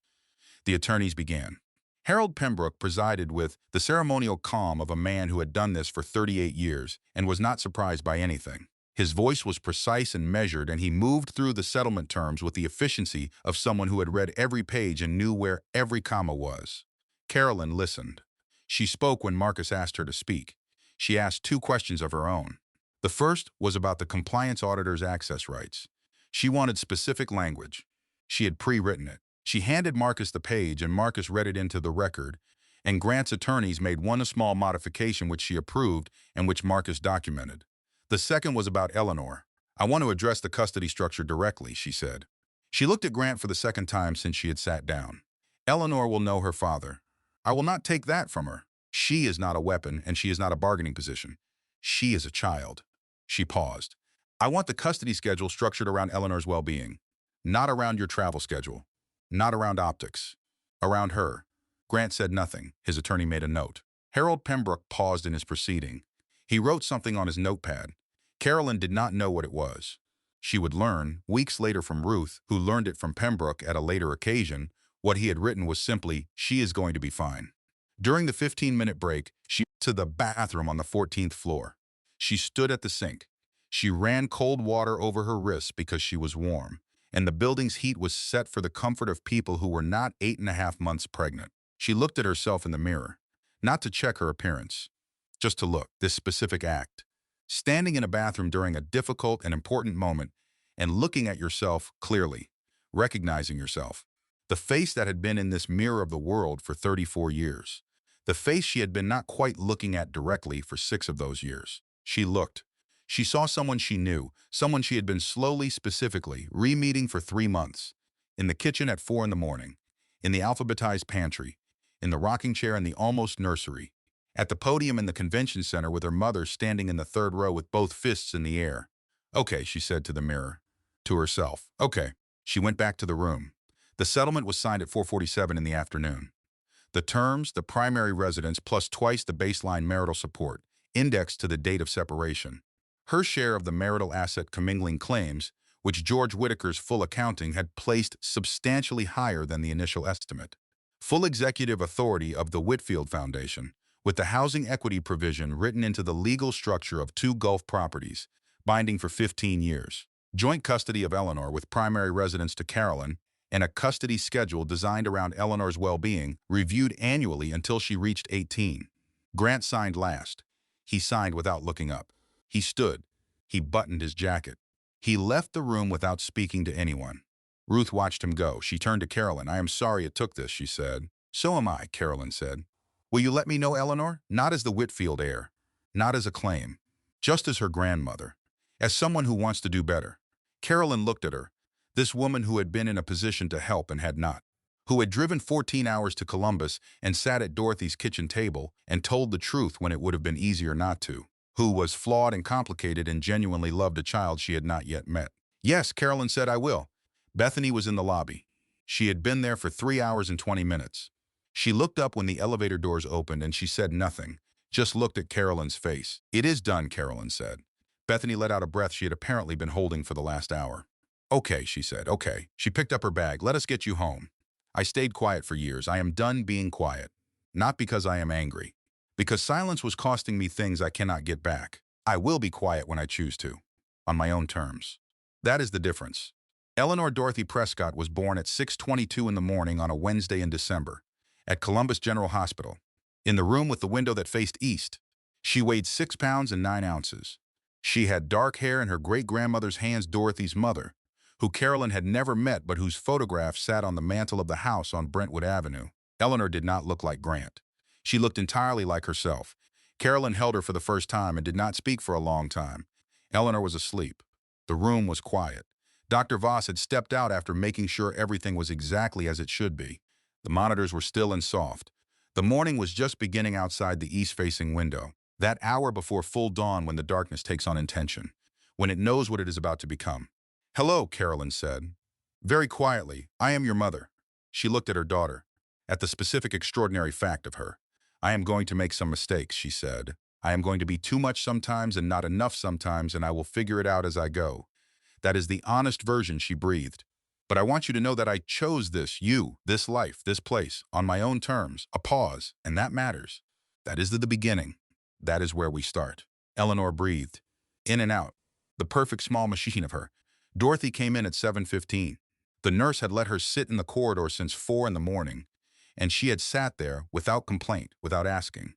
[SPEAKER 3] The attorneys began. Harold Pembroke presided with the ceremonial calm of a man who had done this for 38 years and was not surprised by anything. His voice was precise and measured, and he moved through the settlement terms with the efficiency of someone who had read every page and knew where every comma was. Carolyn listened. She spoke when Marcus asked her to speak. She asked 2 questions of her own. The first was about the compliance auditor's access rights. She wanted specific language. She had pre-written it. She handed Marcus the page, and Marcus read it into the record, and Grant's attorneys made one small modification which she approved and which Marcus documented. The second was about Eleanor. "I want to address the custody structure directly," she said. She looked at Grant for the second time since she had sat down. "Eleanor will know her father. I will not take that from her. She is not a weapon, and she is not a bargaining position. She is a child." She paused. "I want the custody schedule structured around Eleanor's well-being, not around your travel schedule. Not around optics. Around her." Grant said nothing. His attorney made a note. Harold Pembroke paused in his proceeding. He wrote something on his notepad. Carolyn did not know what it was. She would learn, weeks later from Ruth, who learned it from Pembroke at a later occasion. What he had written was simply, "She is going to be fine." During the 15-minute break, she went to the bathroom on the 14th floor. She stood at the sink. She ran cold water over her wrists because she was warm, and the building's heat was set for the comfort of people who were not 8.5 months pregnant. She looked at herself in the mirror, not to check her appearance, just to look, this specific act. Standing in a bathroom during a difficult and important moment and looking at yourself clearly, recognizing yourself. The face that had been in this mirror of the world for 34 years. The face she had been not quite looking at directly for 6 of those years. She looked. She saw someone she knew, someone she had been slowly, specifically, re-meeting for 3 months. In the kitchen at 4 in the morning. In the alphabetized pantry. In the rocking chair in the almost nursery. At the podium in the convention center with her mother standing in the 3rd row with both fists in the air. Okay, she said to the mirror. To herself. Okay. She went back to the room. The settlement was signed at 4:47 in the afternoon. The terms, the primary residence plus twice the baseline marital support, indexed to the date of separation. Her share of the marital asset commingling claims, which George Whitaker's full accounting had placed substantially higher than the initial estimate. Full executive authority of the Whitfield Foundation, with the housing equity provision written into the legal structure of 2 Gulf properties, binding for 15 years. Joint custody of Eleanor with primary residence to Carolyn, and a custody schedule designed around Eleanor's well-being, reviewed annually until she reached 18. Grant signed last. He signed without looking up. He stood. He buttoned his jacket. He left the room without speaking to anyone. Ruth watched him go. She turned to Carolyn. I am sorry it took this, she said. So am I, Carolyn said. Will you let me know, Eleanor? Not as the Whitfield heir. Not as a claim. Just as her grandmother. As someone who wants to do better. Carolyn looked at her. This woman who had been in a position to help and had not. Who had driven 14 hours to Columbus and sat at Dorothy's kitchen table and told the truth when it would have been easier not to. Who was flawed and complicated and genuinely loved a child she had not yet met. Yes, Carolyn said, I will. Bethany was in the lobby. She had been there for 3 hours and 20 minutes. She looked up when the elevator doors opened and she said nothing, just looked at Carolyn's face. It is done, Carolyn said. Bethany let out a breath she had apparently been holding for the last hour. Okay, she said, okay. She picked up her bag. Let us get you home. I stayed quiet for years. I am done being quiet. Not because I am angry. Because silence was costing me things I cannot get back. I will be quiet when I choose to. On my own terms. That is the difference. Eleanor Dorothy Prescott was born at 6:22 in the morning on a Wednesday in December. At Columbus General Hospital. In the room with the window that faced east. She weighed 6 pounds and 9 ounces. She had dark hair and her great-grandmother's hands, Dorothy's mother, who Carolyn had never met but whose photograph sat on the mantel of the house on Brentwood Avenue. Eleanor did not look like Grant. She looked entirely like herself. Carolyn held her for the first time and did not speak for a long time. Eleanor was asleep. The room was quiet. Dr. Voss had stepped out after making sure everything was exactly as it should be. The monitors were still and soft. The morning was just beginning outside the east-facing window, that hour before full dawn when the darkness takes on intention, when it knows what it is about to become. Hello, Carolyn said. Very quietly, I am your mother. She looked at her daughter, at the specific extraordinary fact of her. I am going to make some mistakes, she said. I am going to be too much sometimes and not enough sometimes, and I will figure it out as I go. That is the honest version, she breathed. But I want you to know that I chose this, you, this life, this place, on my own terms, a pause, and that matters. That is the beginning. That is where we start. Eleanor breathed. In and out. The perfect small machine of her. Dorothy came in at 7:15. The nurse had let her sit in the corridor since 4 in the morning, and she had sat there without complaint, without asking.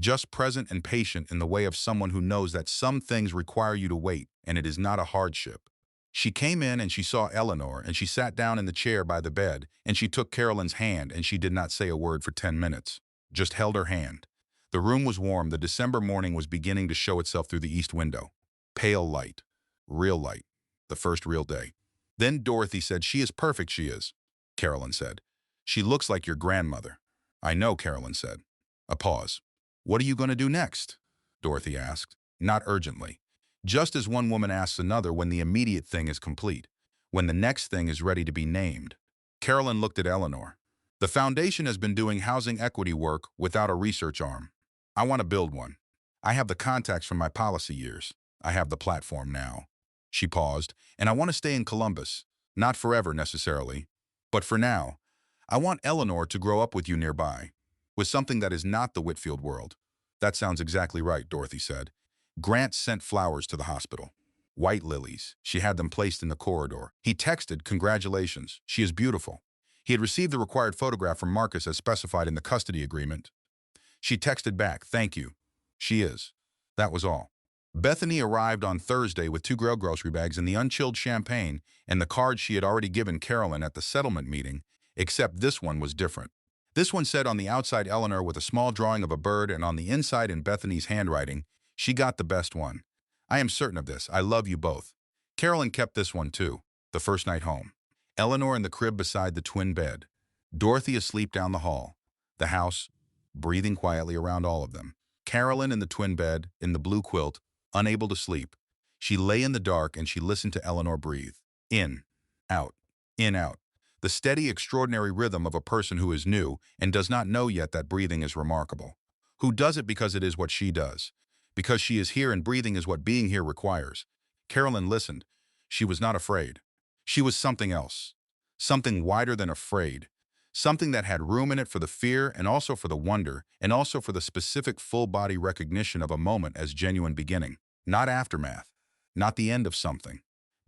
[SPEAKER 3] Just present and patient in the way of someone who knows that some things require you to wait, and it is not a hardship. She came in and she saw Eleanor, and she sat down in the chair by the bed, and she took Carolyn's hand, and she did not say a word for 10 minutes. Just held her hand. The room was warm. The December morning was beginning to show itself through the east window. Pale light. Real light. The first real day. Then Dorothy said, she is perfect, she is. Carolyn said. She looks like your grandmother. I know, Carolyn said. A pause. What are you going to do next? Dorothy asked. Not urgently. Just as one woman asks another when the immediate thing is complete, when the next thing is ready to be named. Carolyn looked at Eleanor. The foundation has been doing housing equity work without a research arm. I want to build one. I have the contacts from my policy years. I have the platform now. She paused, and I want to stay in Columbus. Not forever, necessarily. But for now, I want Eleanor to grow up with you nearby, with something that is not the Whitfield world. That sounds exactly right, Dorothy said. Grant sent flowers to the hospital. White lilies. She had them placed in the corridor. He texted, congratulations, she is beautiful. He had received the required photograph from Marcus as specified in the custody agreement. She texted back, thank you. She is. That was all. Bethany arrived on Thursday with two grocery bags and the unchilled champagne and the card she had already given Carolyn at the settlement meeting, except this one was different. This one said on the outside Eleanor with a small drawing of a bird, and on the inside in Bethany's handwriting, "She got the best one. I am certain of this. I love you both." Carolyn kept this one too, the first night home. Eleanor in the crib beside the twin bed. Dorothy asleep down the hall. The house, breathing quietly around all of them. Carolyn in the twin bed, in the blue quilt, unable to sleep. She lay in the dark and she listened to Eleanor breathe. In, out, in, out. The steady, extraordinary rhythm of a person who is new and does not know yet that breathing is remarkable. Who does it because it is what she does. Because she is here and breathing is what being here requires. Carolyn listened. She was not afraid. She was something else. Something wider than afraid. Something that had room in it for the fear and also for the wonder and also for the specific full-body recognition of a moment as genuine beginning. Not aftermath. Not the end of something.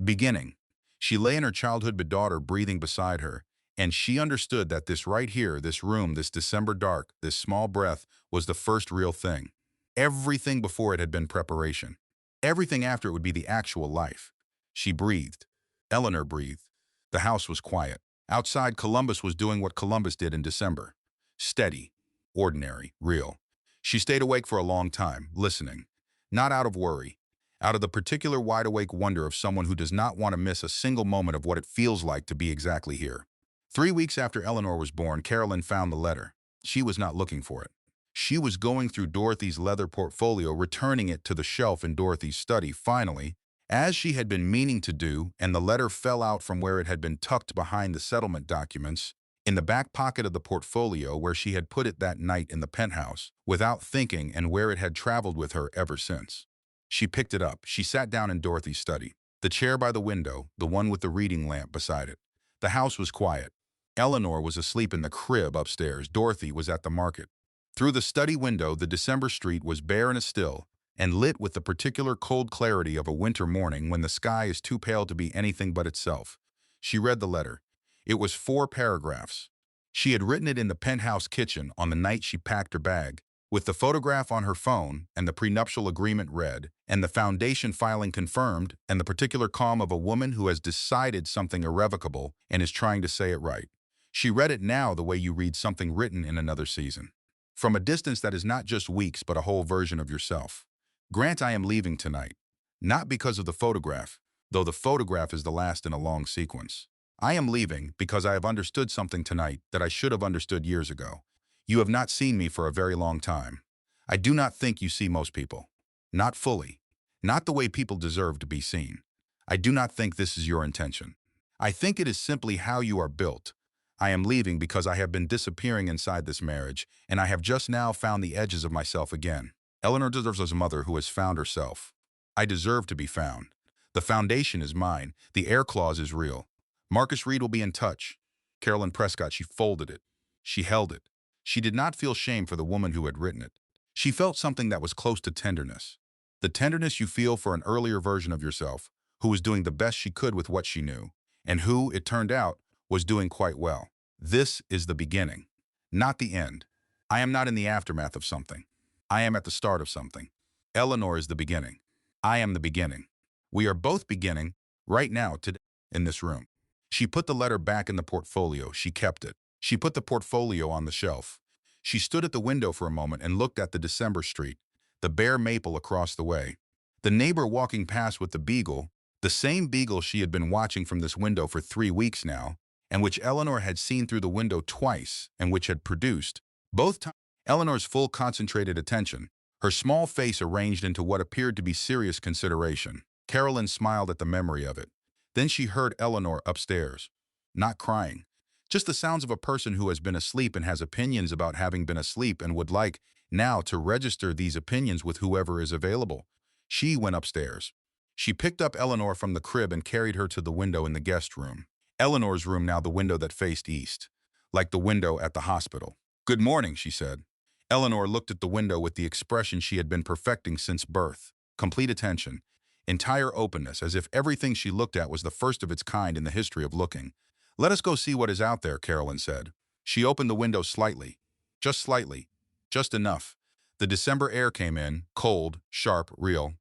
[SPEAKER 3] Beginning. She lay in her childhood daughter breathing beside her, and she understood that this right here, this room, this December dark, this small breath, was the first real thing. Everything before it had been preparation. Everything after it would be the actual life. She breathed. Eleanor breathed. The house was quiet. Outside, Columbus was doing what Columbus did in December. Steady, ordinary, real. She stayed awake for a long time, listening. Not out of worry. Out of the particular wide-awake wonder of someone who does not want to miss a single moment of what it feels like to be exactly here. 3 weeks after Eleanor was born, Carolyn found the letter. She was not looking for it. She was going through Dorothy's leather portfolio, returning it to the shelf in Dorothy's study, finally, as she had been meaning to do, and the letter fell out from where it had been tucked behind the settlement documents, in the back pocket of the portfolio where she had put it that night in the penthouse, without thinking, and where it had traveled with her ever since. She picked it up. She sat down in Dorothy's study. The chair by the window, the one with the reading lamp beside it. The house was quiet. Eleanor was asleep in the crib upstairs. Dorothy was at the market. Through the study window, the December street was bare and still, and lit with the particular cold clarity of a winter morning when the sky is too pale to be anything but itself. She read the letter. It was 4 paragraphs. She had written it in the penthouse kitchen on the night she packed her bag, with the photograph on her phone and the prenuptial agreement read, and the foundation filing confirmed, and the particular calm of a woman who has decided something irrevocable and is trying to say it right. She read it now the way you read something written in another season. From a distance that is not just weeks but a whole version of yourself. Grant, I am leaving tonight. Not because of the photograph, though the photograph is the last in a long sequence. I am leaving because I have understood something tonight that I should have understood years ago. You have not seen me for a very long time. I do not think you see most people. Not fully. Not the way people deserve to be seen. I do not think this is your intention. I think it is simply how you are built. I am leaving because I have been disappearing inside this marriage, and I have just now found the edges of myself again. Eleanor deserves a mother who has found herself. I deserve to be found. The foundation is mine. The air clause is real. Marcus Reed will be in touch. Carolyn Prescott, she folded it. She held it. She did not feel shame for the woman who had written it. She felt something that was close to tenderness. The tenderness you feel for an earlier version of yourself, who was doing the best she could with what she knew, and who, it turned out, was doing quite well. This is the beginning, not the end. I am not in the aftermath of something. I am at the start of something. Eleanor is the beginning. I am the beginning. We are both beginning, right now, today, in this room. She put the letter back in the portfolio. She kept it. She put the portfolio on the shelf. She stood at the window for a moment and looked at the December street, the bare maple across the way. The neighbor walking past with the beagle, the same beagle she had been watching from this window for 3 weeks now, and which Eleanor had seen through the window twice, and which had produced, both times, Eleanor's full concentrated attention, her small face arranged into what appeared to be serious consideration. Carolyn smiled at the memory of it. Then she heard Eleanor upstairs. Not crying. Just the sounds of a person who has been asleep and has opinions about having been asleep and would like, now, to register these opinions with whoever is available. She went upstairs. She picked up Eleanor from the crib and carried her to the window in the guest room. Eleanor's room, now the window that faced east, like the window at the hospital. "Good morning," she said. Eleanor looked at the window with the expression she had been perfecting since birth. Complete attention. Entire openness, as if everything she looked at was the first of its kind in the history of looking. "Let us go see what is out there," Carolyn said. She opened the window slightly. Just slightly. Just enough. The December air came in, cold, sharp, real.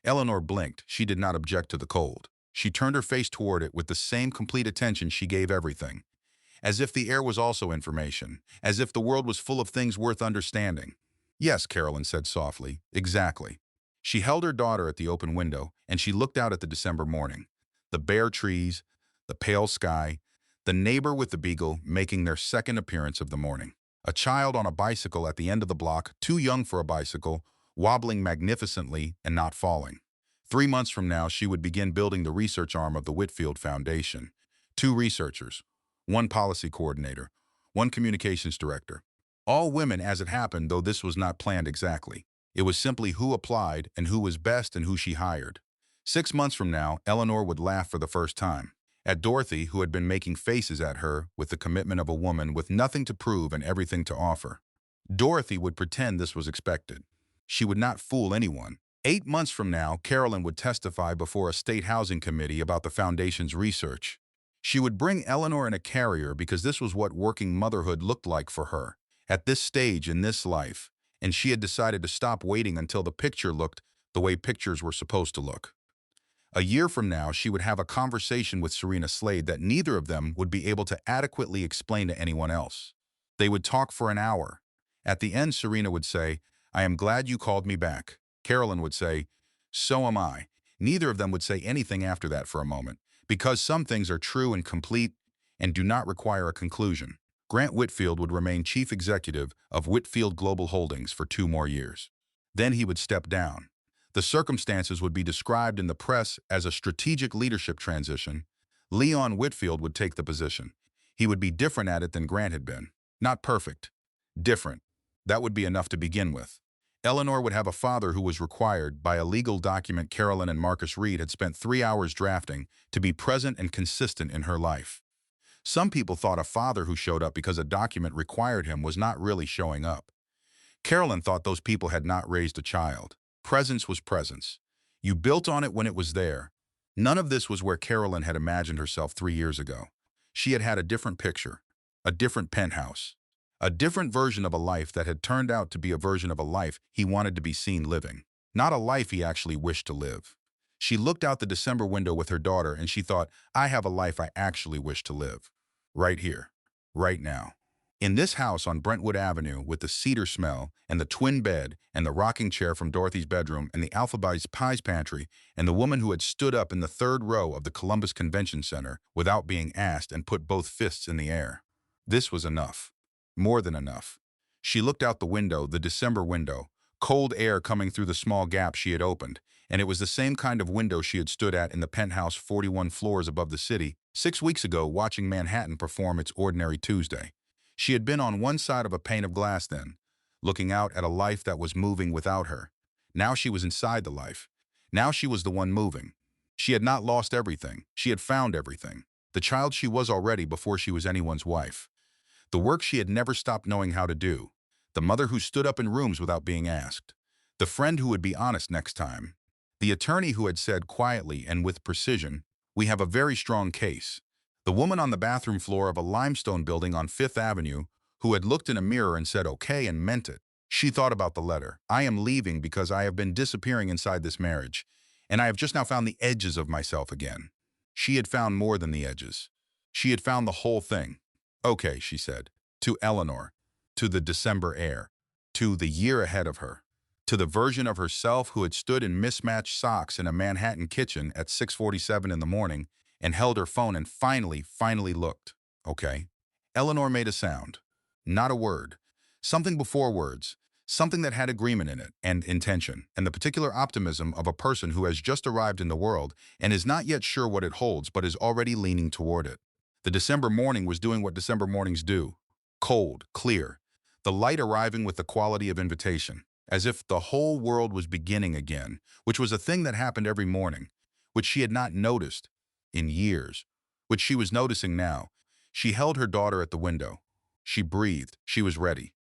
[SPEAKER 3] Eleanor blinked. She did not object to the cold. She turned her face toward it with the same complete attention she gave everything. As if the air was also information, as if the world was full of things worth understanding. Yes, Carolyn said softly, exactly. She held her daughter at the open window, and she looked out at the December morning. The bare trees, the pale sky, the neighbor with the beagle making their second appearance of the morning. A child on a bicycle at the end of the block, too young for a bicycle, wobbling magnificently and not falling. 3 months from now, she would begin building the research arm of the Whitfield Foundation. 2 researchers, 1 policy coordinator, 1 communications director. All women as it happened, though this was not planned exactly. It was simply who applied and who was best and who she hired. 6 months from now, Eleanor would laugh for the first time. At Dorothy, who had been making faces at her with the commitment of a woman with nothing to prove and everything to offer. Dorothy would pretend this was expected. She would not fool anyone. 8 months from now, Carolyn would testify before a state housing committee about the foundation's research. She would bring Eleanor in a carrier because this was what working motherhood looked like for her, at this stage in this life, and she had decided to stop waiting until the picture looked the way pictures were supposed to look. A year from now, she would have a conversation with Serena Slade that neither of them would be able to adequately explain to anyone else. They would talk for an hour. At the end, Serena would say, "I am glad you called me back." Carolyn would say, "So am I." Neither of them would say anything after that for a moment, because some things are true and complete and do not require a conclusion. Grant Whitfield would remain chief executive of Whitfield Global Holdings for 2 more years. Then he would step down. The circumstances would be described in the press as a strategic leadership transition. Leon Whitfield would take the position. He would be different at it than Grant had been. Not perfect. Different. That would be enough to begin with. Eleanor would have a father who was required, by a legal document Carolyn and Marcus Reed had spent 3 hours drafting, to be present and consistent in her life. Some people thought a father who showed up because a document required him was not really showing up. Carolyn thought those people had not raised a child. Presence was presence. You built on it when it was there. None of this was where Carolyn had imagined herself 3 years ago. She had had a different picture, a different penthouse, a different version of a life that had turned out to be a version of a life he wanted to be seen living, not a life he actually wished to live. She looked out the December window with her daughter and she thought, "I have a life I actually wish to live. Right here, right now. In this house on Brentwood Avenue with the cedar smell and the twin bed and the rocking chair from Dorothy's bedroom and the Alphabet's Pies pantry and the woman who had stood up in the 3rd row of the Columbus Convention Center without being asked and put both fists in the air. This was enough. More than enough. She looked out the window, the December window, cold air coming through the small gap she had opened, and it was the same kind of window she had stood at in the penthouse 41 floors above the city 6 weeks ago watching Manhattan perform its Ordinary Tuesday. She had been on one side of a pane of glass then, looking out at a life that was moving without her. Now she was inside the life. Now she was the one moving. She had not lost everything. She had found everything. The child she was already before she was anyone's wife. The work she had never stopped knowing how to do. The mother who stood up in rooms without being asked. The friend who would be honest next time. The attorney who had said quietly and with precision, "We have a very strong case." The woman on the bathroom floor of a limestone building on 5th Avenue who had looked in a mirror and said okay and meant it. She thought about the letter. "I am leaving because I have been disappearing inside this marriage, and I have just now found the edges of myself again." She had found more than the edges. She had found the whole thing. "Okay," she said, to Eleanor, to the December air, to the year ahead of her, to the version of herself who had stood in mismatched socks in a Manhattan kitchen at 6:47 in the morning and held her phone and finally looked. Okay. Eleanor made a sound. Not a word. Something before words. Something that had agreement in it, and intention, and the particular optimism of a person who has just arrived in the world and is not yet sure what it holds but is already leaning toward it. The December morning was doing what December mornings do. Cold, clear. The light arriving with the quality of invitation, as if the whole world was beginning again, which was a thing that happened every morning, which she had not noticed in years, which she was noticing now. She held her daughter at the window. She breathed. She was ready.